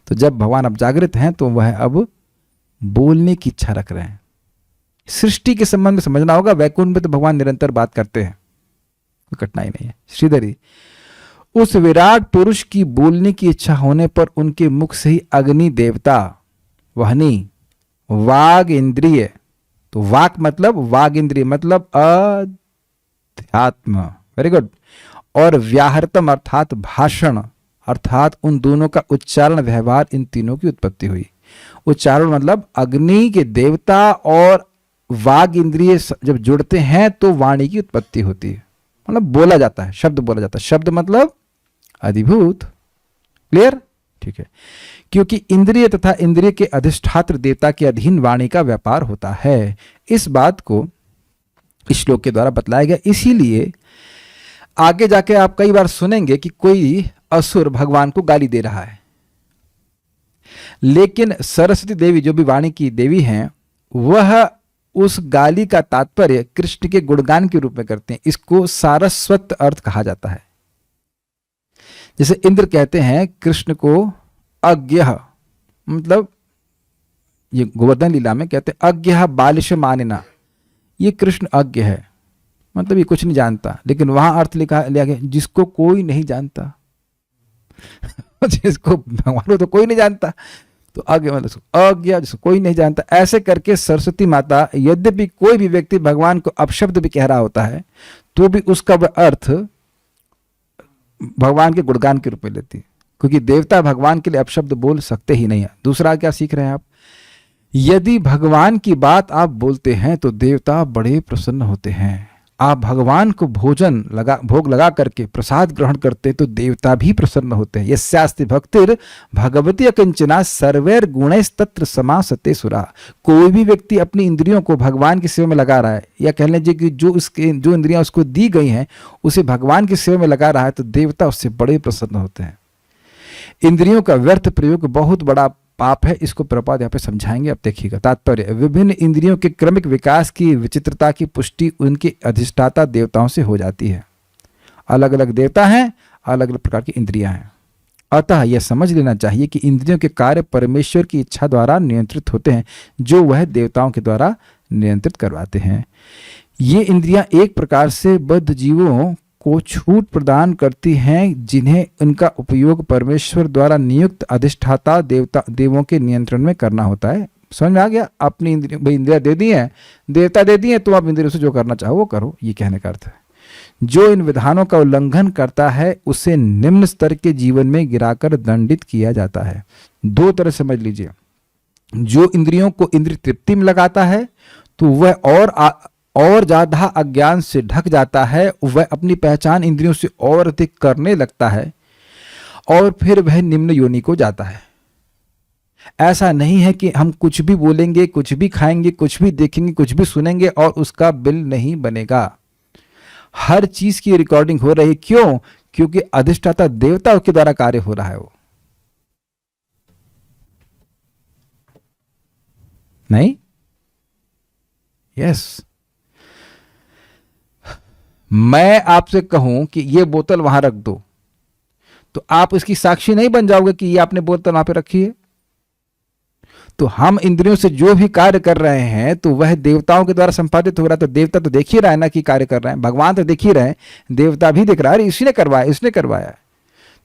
तो जब भगवान अब जागृत हैं तो वह अब बोलने की इच्छा रख रहे हैं। सृष्टि के संबंध में समझना होगा, वैकुंठ में तो भगवान निरंतर बात करते हैं, कोई कठिनाई नहीं है। श्रीधरी, उस विराट पुरुष की बोलने की इच्छा होने पर उनके मुख से ही अग्नि देवता, वहनी, वाग इंद्रिय, तो वाक मतलब वाग इंद्रिय मतलब अध्यात्म, वेरी गुड, और व्याहृतम अर्थात भाषण, अर्थात उन दोनों का उच्चारण व्यवहार, इन तीनों की उत्पत्ति हुई। उच्चारण मतलब अग्नि के देवता और वाग इंद्रिय जब जुड़ते हैं तो वाणी की उत्पत्ति होती है, मतलब बोला जाता है, शब्द बोला जाता है। शब्द मतलब अधिभूत, क्लियर, ठीक है। क्योंकि इंद्रिय तथा इंद्रिय के अधिष्ठात्र देवता के अधीन वाणी का व्यापार होता है, इस बात को इस श्लोक के द्वारा बतलाया गया। इसीलिए आगे जाके आप कई बार सुनेंगे कि कोई असुर भगवान को गाली दे रहा है, लेकिन सरस्वती देवी जो भी वाणी की देवी हैं, वह उस गाली का तात्पर्य कृष्ण के गुणगान के रूप में करते हैं। इसको सारस्वत अर्थ कहा जाता है। जैसे इंद्र कहते हैं कृष्ण को अज्ञ, मतलब ये गोवर्धन लीला में कहते हैं अज्ञ बालिश मानिना, ये कृष्ण अज्ञ है, मतलब ये कुछ नहीं जानता, लेकिन वहां अर्थ लिखा लिया गया जिसको कोई नहीं जानता जिसको भगवान को तो कोई नहीं जानता, तो अज्ञ मतलब अज्ञ, जिसको कोई नहीं जानता। ऐसे करके सरस्वती माता यद्यपि कोई भी व्यक्ति भगवान को अपशब्द भी कह रहा होता है तो भी उसका वह अर्थ भगवान के गुणगान के रूप में लेती है, क्योंकि देवता भगवान के लिए अपशब्द बोल सकते ही नहीं है। दूसरा क्या सीख रहे हैं आप, यदि भगवान की बात आप बोलते हैं तो देवता बड़े प्रसन्न होते हैं। आप भगवान को भोग लगा करके प्रसाद ग्रहण करते तो देवता भी प्रसन्न होते हैं। यस्यास्ति भक्तिर् भगवती अकिंचना सर्वैर गुणैस्तत्र समासते सुरा। कोई भी व्यक्ति अपनी इंद्रियों को भगवान की सेवा में लगा रहा है, या कह लीजिए कि जो इंद्रियां उसको दी गई हैं उसे भगवान की सेवा में लगा रहा है, तो देवता उससे बड़े प्रसन्न होते हैं। इंद्रियों का व्यर्थ प्रयोग बहुत बड़ा पाप है, इसको प्रपात यहाँ पे समझाएंगे। अब देखिएगा तात्पर्य, विभिन्न इंद्रियों के क्रमिक विकास की विचित्रता की पुष्टि उनके अधिष्ठाता देवताओं से हो जाती है। अलग अलग देवता हैं, अलग अलग प्रकार की इंद्रियां हैं, अतः यह समझ लेना चाहिए कि इंद्रियों के कार्य परमेश्वर की इच्छा द्वारा नियंत्रित होते हैं, जो वह देवताओं के द्वारा नियंत्रित करवाते हैं। ये इंद्रियां एक प्रकार से बद्ध जीवों को छूट प्रदान करती हैं, जिन्हें उनका उपयोग परमेश्वर द्वारा नियुक्त अधिष्ठाता देवों के नियंत्रण में करना होता है। समझ में आ गया? अपनी इंद्रियां दे दी हैं, देवता दे दी हैं, तो आप इंद्रियों से जो करना चाहो वो करो, ये कहने का अर्थ है। जो इन विधानों का उल्लंघन करता है उसे निम्न स्तर के जीवन में गिराकर दंडित किया जाता है। दो तरह समझ लीजिए, जो इंद्रियों को इंद्रिय तृप्ति में लगाता है तो वह और ज्यादा अज्ञान से ढक जाता है, वह अपनी पहचान इंद्रियों से और अधिक करने लगता है और फिर वह निम्न योनि को जाता है। ऐसा नहीं है कि हम कुछ भी बोलेंगे, कुछ भी खाएंगे, कुछ भी देखेंगे, कुछ भी सुनेंगे और उसका बिल नहीं बनेगा। हर चीज की रिकॉर्डिंग हो रही, क्यों? क्योंकि अधिष्ठाता देवता के द्वारा कार्य हो रहा है। वो नहीं, यस, मैं आपसे कहूं कि ये बोतल वहां रख दो, तो आप इसकी साक्षी नहीं बन जाओगे कि ये आपने बोतल वहां पे रखी है। तो हम इंद्रियों से जो भी कार्य कर रहे हैं तो वह देवताओं के द्वारा संपादित हो रहा है। तो देवता तो देख ही रहा है ना कि कार्य कर रहे हैं, भगवान तो देख ही रहे हैं, देवता भी देख रहा है, इसी ने करवाया, इसने करवाया।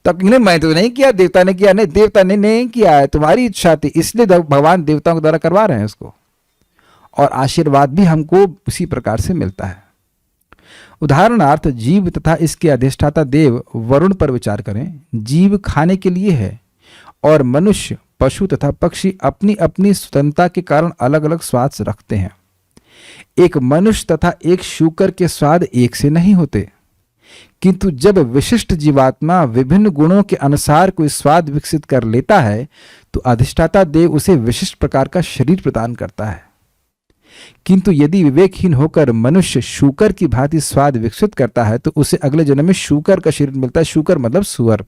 तब नहीं, मैं तो नहीं किया, देवता ने किया, नहीं देवता ने नहीं किया है, तुम्हारी इच्छा थी, इसलिए भगवान देवताओं के द्वारा करवा रहे हैं उसको। और आशीर्वाद भी हमको उसी प्रकार से मिलता है। उदाहरणार्थ जीव तथा इसके अधिष्ठाता देव वरुण पर विचार करें। जीव खाने के लिए है और मनुष्य, पशु तथा पक्षी अपनी अपनी स्वतंत्रता के कारण अलग अलग स्वाद रखते हैं। एक मनुष्य तथा एक शूकर के स्वाद एक से नहीं होते, किंतु जब विशिष्ट जीवात्मा विभिन्न गुणों के अनुसार कोई स्वाद विकसित कर लेता है तो अधिष्ठाता देव उसे विशिष्ट प्रकार का शरीर प्रदान करता है। किंतु यदि विवेकहीन होकर मनुष्य शूकर की भांति स्वाद विकसित करता है तो उसे अगले जन्म में शूकर का शरीर मिलता है। शूकर मतलब सुअर।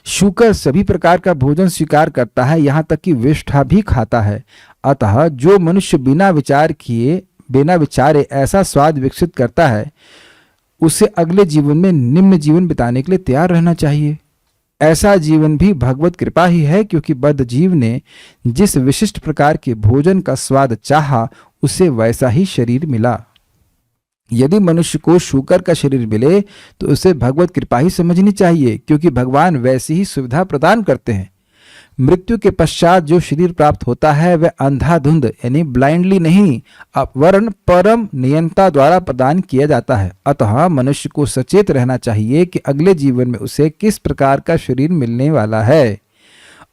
शूकर सभी प्रकार का भोजन स्वीकार करता है, यहाँ तक कि विष्ठा भी खाता है। अतः जो मनुष्य बिना विचार किए, बिना विचारे ऐसा स्वाद विकसित करता है, उसे अगले जीवन में निम्न जीवन बिताने के लिए तैयार रहना चाहिए। ऐसा जीवन भी भगवत कृपा ही है, क्योंकि बद्ध जीव ने जिस विशिष्ट प्रकार के भोजन का स्वाद चाहा उसे वैसा ही शरीर मिला। यदि मनुष्य को शूकर का शरीर मिले तो उसे भगवत कृपा ही समझनी चाहिए, क्योंकि भगवान वैसी ही सुविधा प्रदान करते हैं। मृत्यु के पश्चात जो शरीर प्राप्त होता है वह अंधाधुंध यानी ब्लाइंडली नहीं, वरन परम नियंता द्वारा प्रदान किया जाता है। अतः मनुष्य को सचेत रहना चाहिए कि अगले जीवन में उसे किस प्रकार का शरीर मिलने वाला है।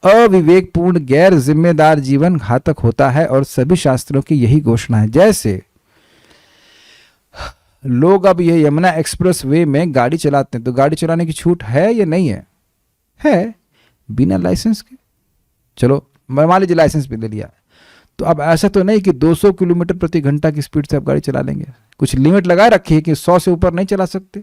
अविवेकपूर्ण गैर जिम्मेदार जीवन घातक होता है और सभी शास्त्रों की यही घोषणा है। जैसे लोग अब ये यमुना एक्सप्रेस वे में गाड़ी चलाते हैं तो गाड़ी चलाने की छूट है या नहीं है? है, बिना लाइसेंस के। चलो मान लीजिए लाइसेंस भी ले लिया, तो अब ऐसा तो नहीं कि 200 किलोमीटर प्रति घंटा की स्पीड से आप गाड़ी चला लेंगे। कुछ लिमिट लगा रखी है कि 100 से ऊपर नहीं चला सकते।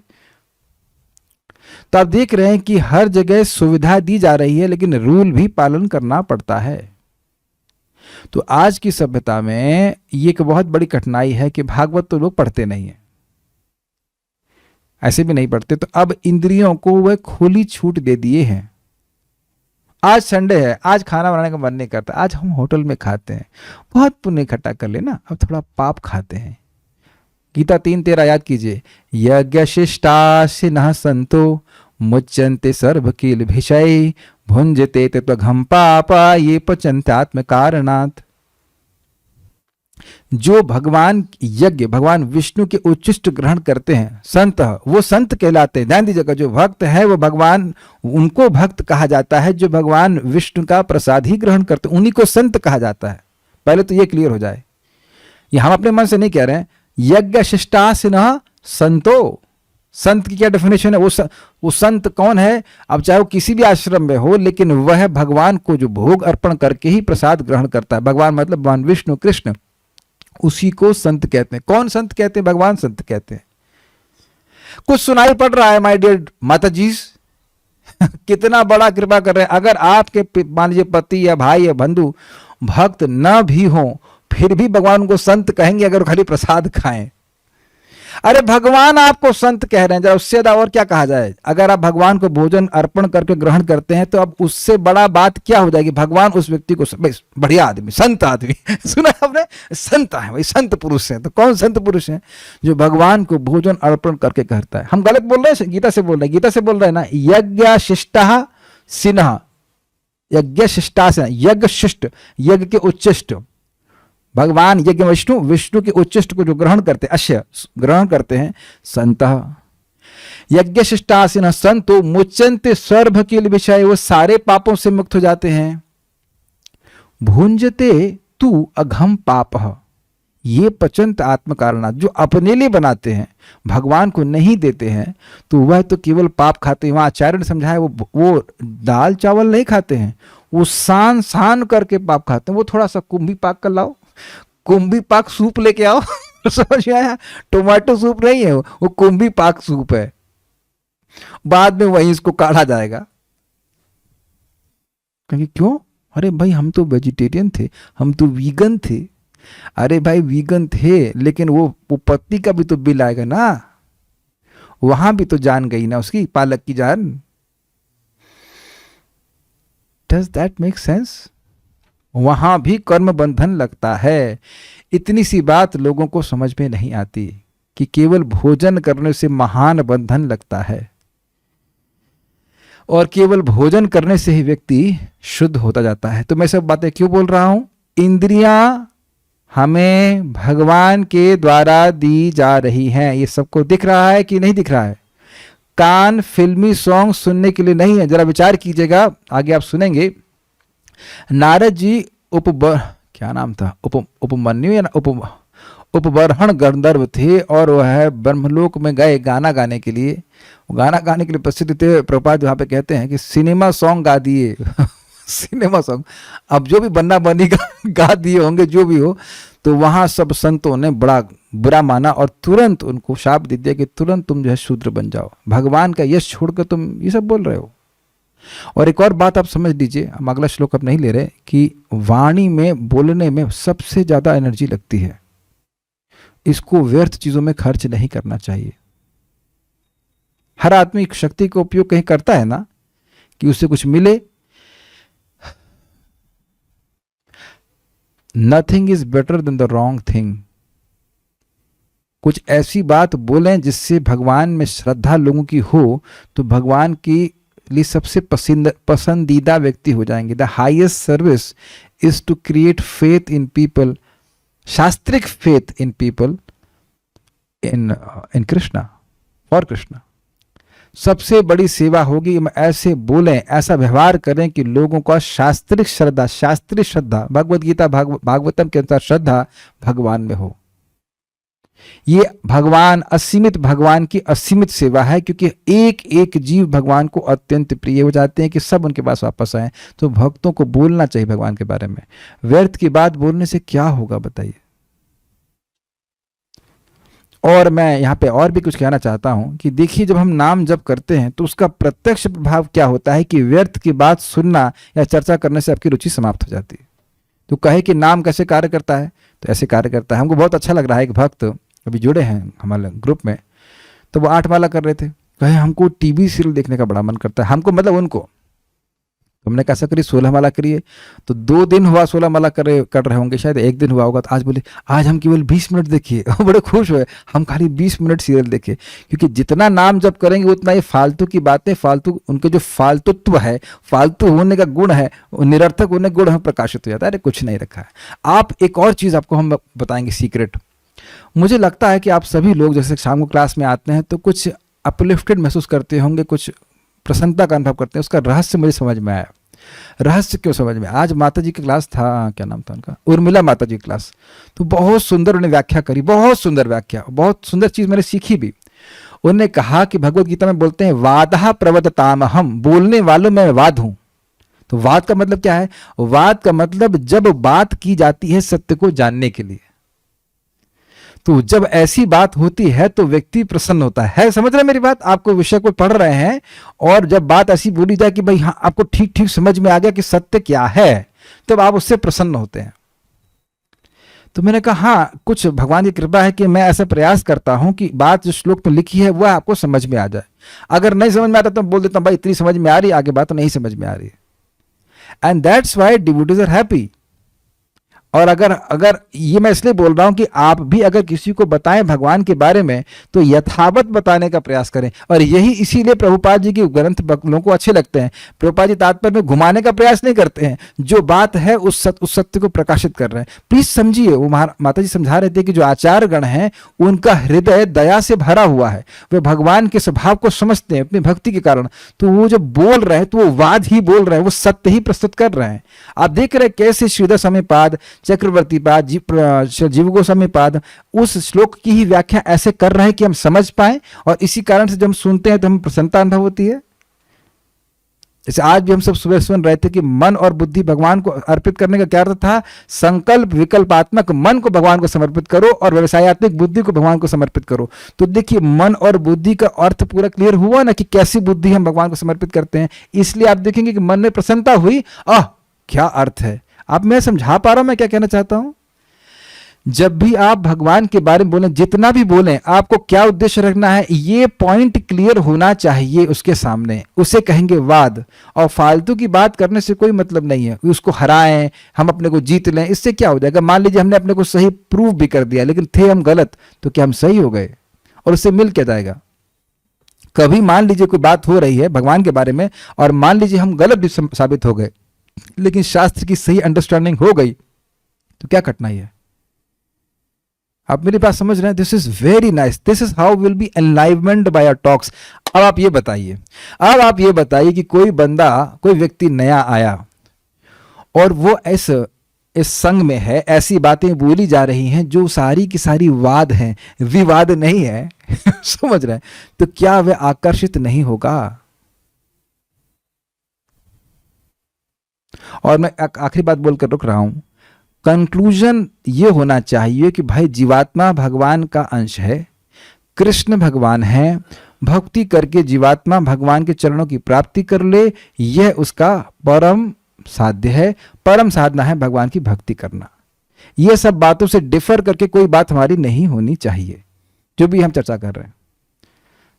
तो आप देख रहे हैं कि हर जगह सुविधा दी जा रही है, लेकिन रूल भी पालन करना पड़ता है। तो आज की सभ्यता में ये एक बहुत बड़ी कठिनाई है कि भागवत तो लोग पढ़ते नहीं है, ऐसे भी नहीं पढ़ते। तो अब इंद्रियों को वह खुली छूट दे दिए हैं। आज संडे है, आज खाना बनाने का मन नहीं करता, आज हम होटल में खाते हैं, बहुत पुण्य इकट्ठा कर लेना, अब थोड़ा पाप खाते हैं। गीता 3:13 याद कीजिए, यज्ञ शिष्टाशिनः संतो मुच्यन्ते सर्वकील भिषय भुंजते तत्वघं पापा ये पचन्त्यात्म कारणात्। जो भगवान यज्ञ, भगवान विष्णु के उच्चिष्ट ग्रहण करते हैं, संत, वो संत कहलाते हैं। ध्यान दीजिएगा, जो भक्त है वो भगवान, उनको भक्त कहा जाता है। जो भगवान विष्णु का प्रसाद ही ग्रहण करते हैं उन्हीं को संत कहा जाता है। पहले तो ये क्लियर हो जाए, ये हम अपने मन से नहीं कह रहे हैं। यज्ञ शिष्टासिनः संतो, संत की क्या डेफिनेशन है? वो संत कौन है? अब चाहे वो किसी भी आश्रम में हो, लेकिन वह भगवान को जो भोग अर्पण करके ही प्रसाद ग्रहण करता है। भगवान मतलब भगवान विष्णु कृष्ण, उसी को संत कहते हैं। कौन संत कहते हैं? भगवान संत कहते हैं। कुछ सुनाई पड़ रहा है माय डियर माता जी? कितना बड़ा कृपा कर रहे हैं। अगर आपके मान लीजिए पति या भाई या बंधु भक्त न भी हो, फिर भी भगवान उनको संत कहेंगे अगर खाली प्रसाद खाएं। अरे भगवान आपको संत कह रहे हैं, जरा उससे ज्यादा और क्या कहा जाए? अगर आप भगवान को भोजन अर्पण करके ग्रहण करते हैं तो अब उससे बड़ा बात क्या हो जाएगी? भगवान उस व्यक्ति को बढ़िया आदमी, संत आदमी सुना आपने? संत है भाई, संत पुरुष है। तो कौन संत पुरुष है? जो भगवान को भोजन अर्पण करके करता है। हम गलत बोल रहे हैं? गीता से बोल रहे हैं, गीता से बोल रहे हैं ना, यज्ञ शिष्टा सिन्हा, यज्ञ शिष्टा सिन्हा, यज्ञ शिष्ट, यज्ञ के उच्चिष्ट। भगवान यज्ञ विष्णु, विष्णु के उच्चिष्ट को जो ग्रहण करते हैं, अश्य ग्रहण करते हैं, संत। यज्ञ शिष्टासिन संतो मुच्यन्ते सर्व किल विषय, वो सारे पापों से मुक्त हो जाते हैं। भुंजते तू अघम पाप, ये पचंत आत्म कारणात्, जो अपने लिए बनाते हैं, भगवान को नहीं देते हैं, तो वह तो केवल पाप खाते हैं। वहां आचार्य ने समझाया वो दाल चावल नहीं खाते हैं, वो सान सान करके पाप खाते हैं। वो थोड़ा सा कुंभी पाक कर लाओ, कुंभी पाक सूप लेके आओ समझ आया? टोमेटो सूप नहीं है वो कुंभी पाक सूप है। बाद में वहीं इसको काढ़ा जाएगा। क्योंकि क्यों? अरे भाई हम तो वेजिटेरियन थे, हम तो वीगन थे। अरे भाई वीगन थे, लेकिन वो पत्ती का भी तो बिल आएगा ना, वहां भी तो जान गई ना उसकी, पालक की जान। Does that make sense? वहां भी कर्म बंधन लगता है। इतनी सी बात लोगों को समझ में नहीं आती कि केवल भोजन करने से महान बंधन लगता है। और केवल भोजन करने से ही व्यक्ति शुद्ध होता जाता है। तो मैं सब बातें क्यों बोल रहा हूं? इंद्रियां हमें भगवान के द्वारा दी जा रही हैं। ये सबको दिख रहा है कि नहीं दिख रहा है? कान फिल्मी सॉन्ग सुनने के लिए नहीं है। जरा विचार कीजिएगा, आगे आप सुनेंगे। नारद जी क्या नाम था, उपमन्यु या उपबरहण गंधर्व थे और वह ब्रह्मलोक में गए गाना गाने के लिए। गाना गाने के लिए प्रसिद्ध थे। प्रभुपाद वहाँ पे कहते हैं कि सिनेमा सॉन्ग गा दिए सिनेमा सॉन्ग, अब जो भी बन्ना बनी गा दिए होंगे, जो भी हो। तो वहाँ सब संतों ने बड़ा बुरा माना और तुरंत उनको शाप दे दिया कि तुरंत तुम जो है शूद्र बन जाओ, भगवान का यश छोड़कर तुम ये सब बोल रहे हो। और एक और बात आप समझ लीजिए, हम अगला श्लोक अब नहीं ले रहे, कि वाणी में बोलने में सबसे ज्यादा एनर्जी लगती है। इसको व्यर्थ चीजों में खर्च नहीं करना चाहिए। हर आदमी शक्ति का उपयोग कहीं करता है ना, कि उससे कुछ मिले। Nothing is better than the wrong thing. कुछ ऐसी बात बोलें जिससे भगवान में श्रद्धा लोगों की हो, तो भगवान की लिए सबसे पसंदीदा व्यक्ति हो जाएंगे। The highest service is to create faith in people, शास्त्रिक faith in people, in Krishna, for Krishna. सबसे बड़ी सेवा होगी हम ऐसे बोलें, ऐसा व्यवहार करें कि लोगों का शास्त्रिक श्रद्धा, भगवद गीता भागवतम के अनुसार श्रद्धा भगवान में हो। ये भगवान, असीमित भगवान की असीमित सेवा है, क्योंकि एक एक जीव भगवान को अत्यंत प्रिय हो जाते हैं कि सब उनके पास वापस आए। तो भक्तों को बोलना चाहिए भगवान के बारे में। व्यर्थ की बात बोलने से क्या होगा बताइए? और मैं यहाँ पे और भी कुछ कहना चाहता हूँ कि देखिए, जब हम नाम जप करते हैं तो उसका प्रत्यक्ष प्रभाव क्या होता है कि व्यर्थ की बात सुनना या चर्चा करने से आपकी रुचि समाप्त हो जाती है। तो कहे कि नाम कैसे कार्य करता है, तो ऐसे कार्य करता है। हमको बहुत अच्छा लग रहा है, एक भक्त अभी जुड़े हैं हमारे ग्रुप में, तो वो 8 माला कर रहे थे। कहे हमको टीवी सीरियल देखने का बड़ा मन करता है, हमको मतलब उनको। हमने कैसा करिए 16 माला करिए। तो 2 दिन हुआ 16 माला कर रहे होंगे, शायद 1 दिन हुआ होगा। तो आज बोले आज हम केवल 20 मिनट देखिए बड़े खुश हुए, हम खाली 20 मिनट सीरियल देखे। क्योंकि जितना नाम जब करेंगे उतना ये फालतू की बातें, फालतू उनके जो फालतुत्व है, फालतू होने का गुण है, निरर्थक होने का गुण हमें प्रकाशित हो जाता है। अरे कुछ नहीं रखा है। आप एक और चीज़ आपको हम बताएंगे, सीक्रेट। मुझे लगता है कि आप सभी लोग जैसे शाम को क्लास में आते हैं तो कुछ अपलिफ्टेड महसूस करते होंगे, कुछ प्रसन्नता का अनुभव करते हैं। उसका रहस्य मुझे समझ में आया। रहस्य क्यों समझ में? आज माता जी की क्लास था, क्या नाम था उनका, उर्मिला माता जी की क्लास। तो बहुत सुंदर उन्होंने व्याख्या करी, बहुत सुंदर व्याख्या, बहुत सुंदर चीज मैंने सीखी भी। उन्होंने कहा कि भगवत गीता में बोलते हैं वादः प्रवदतामहम, बोलने वालों में वाद हूं। तो वाद का मतलब क्या है? वाद का मतलब जब बात की जाती है सत्य को जानने के लिए। तो जब ऐसी बात होती है तो व्यक्ति प्रसन्न होता है। समझ रहे हैं मेरी बात? आपको विषय को पढ़ रहे हैं और जब बात ऐसी बोली जाए कि भाई हाँ आपको ठीक ठीक समझ में आ गया कि सत्य क्या है, तब आप उससे प्रसन्न होते हैं। तो मैंने कहा हाँ, कुछ भगवान की कृपा है कि मैं ऐसा प्रयास करता हूं कि बात जो श्लोक में लिखी है वह आपको समझ में आ जाए। अगर नहीं समझ में आता तो बोल देता हूं भाई इतनी समझ में आ रही, आगे बात तो नहीं समझ में आ रही। And that's why devotees are happy. और अगर ये मैं इसलिए बोल रहा हूं कि आप भी अगर किसी को बताएं भगवान के बारे में तो यथावत बताने का प्रयास करें। और यही इसीलिए प्रभुपाद जी के ग्रंथ लोगों को अच्छे लगते हैं। प्रभुपाद जी तात्पर्य में घुमाने का प्रयास नहीं करते हैं, जो बात है उस सत्य को प्रकाशित कर रहे हैं। प्लीज समझिए, वो माता जी समझा रहे थे कि जो आचार्य गण हैं उनका हृदय दया से भरा हुआ है। वे भगवान के स्वभाव को समझते हैं अपनी भक्ति के कारण। तो वो जब बोल रहे हैं तो वो वाद ही बोल रहे हैं, वो सत्य ही प्रस्तुत कर रहे हैं। आप देख रहे हैं कैसे श्रीधर स्वामी पाद, चक्रवर्ती पाद, जीव गोस्वामी पाद उस श्लोक की ही व्याख्या ऐसे कर रहे हैं कि हम समझ पाए। और इसी कारण से जब हम सुनते हैं तो हमें प्रसन्नता अनुभव होती है। जैसे आज भी हम सब सुबह सुन रहे थे कि मन और बुद्धि भगवान को अर्पित करने का क्या अर्थ था? संकल्प विकल्पात्मक मन को भगवान को समर्पित करो और व्यवसायत्मक बुद्धि को भगवान को समर्पित करो। तो देखिए मन और बुद्धि का अर्थ पूरा क्लियर हुआ ना कि कैसी बुद्धि हम भगवान को समर्पित करते हैं। इसलिए आप देखेंगे कि मन में प्रसन्नता हुई। क्या अर्थ है? आप मैं समझा पा रहा हूं मैं क्या कहना चाहता हूं? जब भी आप भगवान के बारे में बोलें, जितना भी बोलें, आपको क्या उद्देश्य रखना है, ये पॉइंट क्लियर होना चाहिए उसके सामने। उसे कहेंगे वाद। और फालतू की बात करने से कोई मतलब नहीं है। उसको हराएं, हम अपने को जीत लें, इससे क्या हो जाएगा? मान लीजिए हमने अपने को सही प्रूव भी कर दिया लेकिन थे हम गलत, तो क्या हम सही हो गए? और उससे मिल क्या जाएगा? कभी मान लीजिए कोई बात हो रही है भगवान के बारे में और मान लीजिए हम गलत भी साबित हो गए, लेकिन शास्त्र की सही अंडरस्टैंडिंग हो गई, तो क्या कठिनाई है? आप मेरी बात समझ रहे हैं? This is very nice, this is how will be enlivenment by our talks. अब आप ये बताइए कि कोई बंदा, कोई व्यक्ति नया आया और वो इस संघ में है, ऐसी बातें बोली जा रही हैं जो सारी की सारी वाद हैं, विवाद नहीं है समझ रहे हैं? तो क्या वह आकर्षित नहीं होगा? और मैं आखिरी बात बोलकर रुक रहा हूं। कंक्लूजन ये होना चाहिए कि भाई जीवात्मा भगवान का अंश है, कृष्ण भगवान है, भक्ति करके जीवात्मा भगवान के चरणों की प्राप्ति कर ले, यह उसका परम साध्य है, परम साधना है भगवान की भक्ति करना। ये सब बातों से डिफर करके कोई बात हमारी नहीं होनी चाहिए जो भी हम चर्चा कर रहे हैं।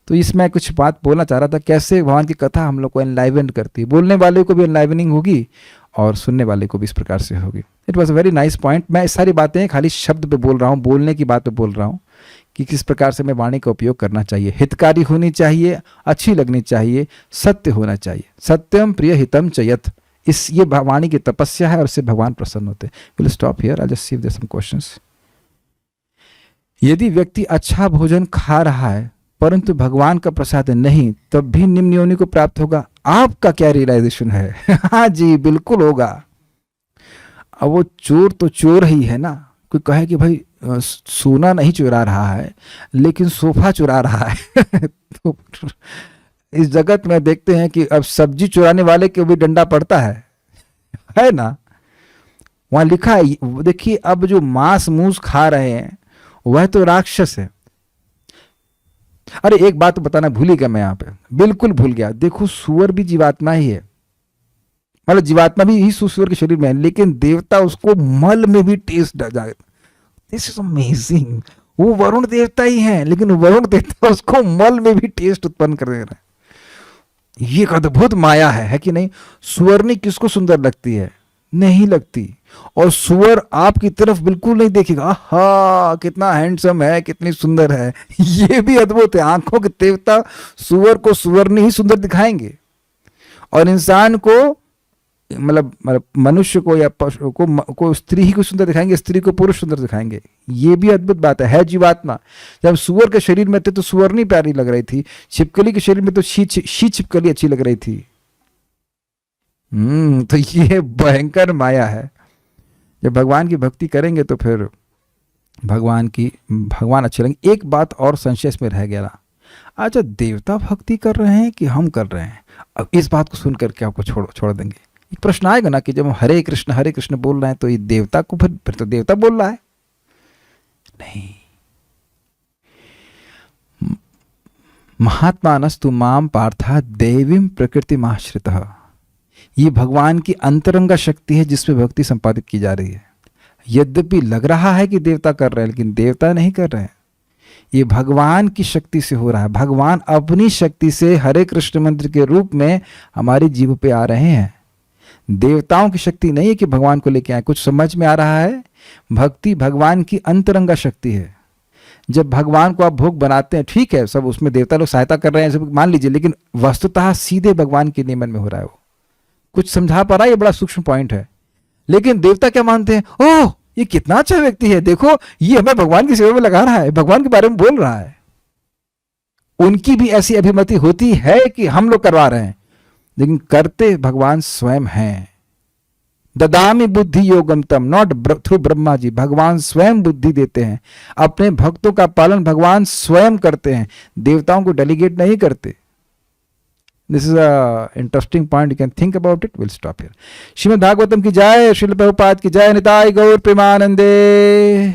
तो इसमें कुछ बात बोलना चाह रहा था, कैसे भगवान की कथा हम लोग को एनलाइवन करती है, बोलने वाले को भी एनलाइवनिंग होगी और सुनने वाले को भी इस प्रकार से होगी। It was a very nice point. मैं सारी बातें खाली शब्द पे बोल रहा हूँ, बोलने की बात पे बोल रहा हूँ कि किस प्रकार से मैं वाणी का उपयोग करना चाहिए। हितकारी होनी चाहिए, अच्छी लगनी चाहिए, सत्य होना चाहिए। सत्यम प्रिय हितम चयत, इस ये वाणी की तपस्या है और इससे भगवान प्रसन्न होते हैं। Will stop here, I just see if there some questions. यदि व्यक्ति अच्छा भोजन खा रहा है परंतु भगवान का प्रसाद नहीं, तब भी निम्न योनि को प्राप्त होगा। आपका क्या रियलाइजेशन है? हाँ जी, बिल्कुल होगा। अब वो चोर तो चोर ही है ना। कोई कहे कि भाई सोना नहीं चुरा रहा है लेकिन सोफा चुरा रहा है तो इस जगत में देखते हैं कि अब सब्जी चुराने वाले के भी डंडा पड़ता है ना। वहां लिखा है, देखिए अब जो मांस मूस खा रहे हैं वह तो राक्षस है। अरे एक बात तो बताना भूल ही गया मैं, यहाँ पे बिल्कुल भूल गया। देखो सुअर भी जीवात्मा ही है, मतलब जीवात्मा भी ही सुअर के शरीर में है, लेकिन देवता उसको मल में भी टेस्ट जाए। This is amazing. वो वरुण देवता ही है लेकिन वरुण देवता उसको मल में भी टेस्ट उत्पन्न कर दे रहा है। ये एक अद्भुत माया है कि नहीं? सुअरनी किसको सुंदर लगती है? नहीं लगती। और सुअर आपकी तरफ बिल्कुल नहीं देखेगा, आहा कितना हैंडसम है, कितनी सुंदर है। ये भी अद्भुत है। आंखों के देवता सुअर को सुअरनी ही सुंदर दिखाएंगे और इंसान को, मतलब मनुष्य को या पशु को स्त्री ही को सुंदर दिखाएंगे, स्त्री को पुरुष सुंदर दिखाएंगे। ये भी अद्भुत बात है जीवात्मा। जब सुअर के शरीर में थे तो सुअरनी प्यारी लग रही थी, छिपकली के शरीर में तो शी छिपकली अच्छी लग रही थी। तो ये भयंकर माया है। जब भगवान की भक्ति करेंगे तो फिर भगवान अच्छे लगेंगे। एक बात और संशय इसमें रह गया ना, अच्छा देवता भक्ति कर रहे हैं कि हम कर रहे हैं? अब इस बात को सुनकर के आपको छोड़ देंगे। एक प्रश्न आएगा ना कि जब हम हरे कृष्ण बोल रहे हैं तो ये देवता को फिर तो देवता बोल रहा है? नहीं। महात्मानस्तु माम पार्था देवीं प्रकृति माश्रितः, ये भगवान की अंतरंगा शक्ति है जिसमें भक्ति संपादित की जा रही है। यद्यपि लग रहा है कि देवता कर रहे हैं लेकिन देवता नहीं कर रहे हैं, ये भगवान की शक्ति से हो रहा है। भगवान अपनी शक्ति से हरे कृष्ण मंत्र के रूप में हमारी जीव पे आ रहे हैं। देवताओं की शक्ति नहीं है कि भगवान को लेके आए। कुछ समझ में आ रहा है? भक्ति भगवान की अंतरंगा शक्ति है। जब भगवान को आप भोग बनाते हैं, ठीक है सब उसमें देवता लोग सहायता कर रहे हैं सब मान लीजिए, लेकिन वस्तुतः सीधे भगवान के नियमन में हो रहा है। वो कुछ समझा पा रहा है? ये बड़ा सूक्ष्म पॉइंट है। लेकिन देवता क्या मानते हैं? ओह ये कितना अच्छा व्यक्ति है, देखो ये हमें भगवान की सेवा में लगा रहा है, भगवान के बारे में बोल रहा है। उनकी भी ऐसी अभिमति होती है कि हम लोग करवा रहे हैं, लेकिन करते भगवान स्वयं हैं। ददामी बुद्धि योगम तम, नॉट थ्रू ब्रह्मा जी। भगवान स्वयं बुद्धि देते हैं। अपने भक्तों का पालन भगवान स्वयं करते हैं, देवताओं को डेलीगेट नहीं करते। This is a interesting point, you can think about it. Will stop here. Shrimad Bhagavatam की जय, श्रील प्रभुपाद की जय, निताय गौर प्रेमानंदे।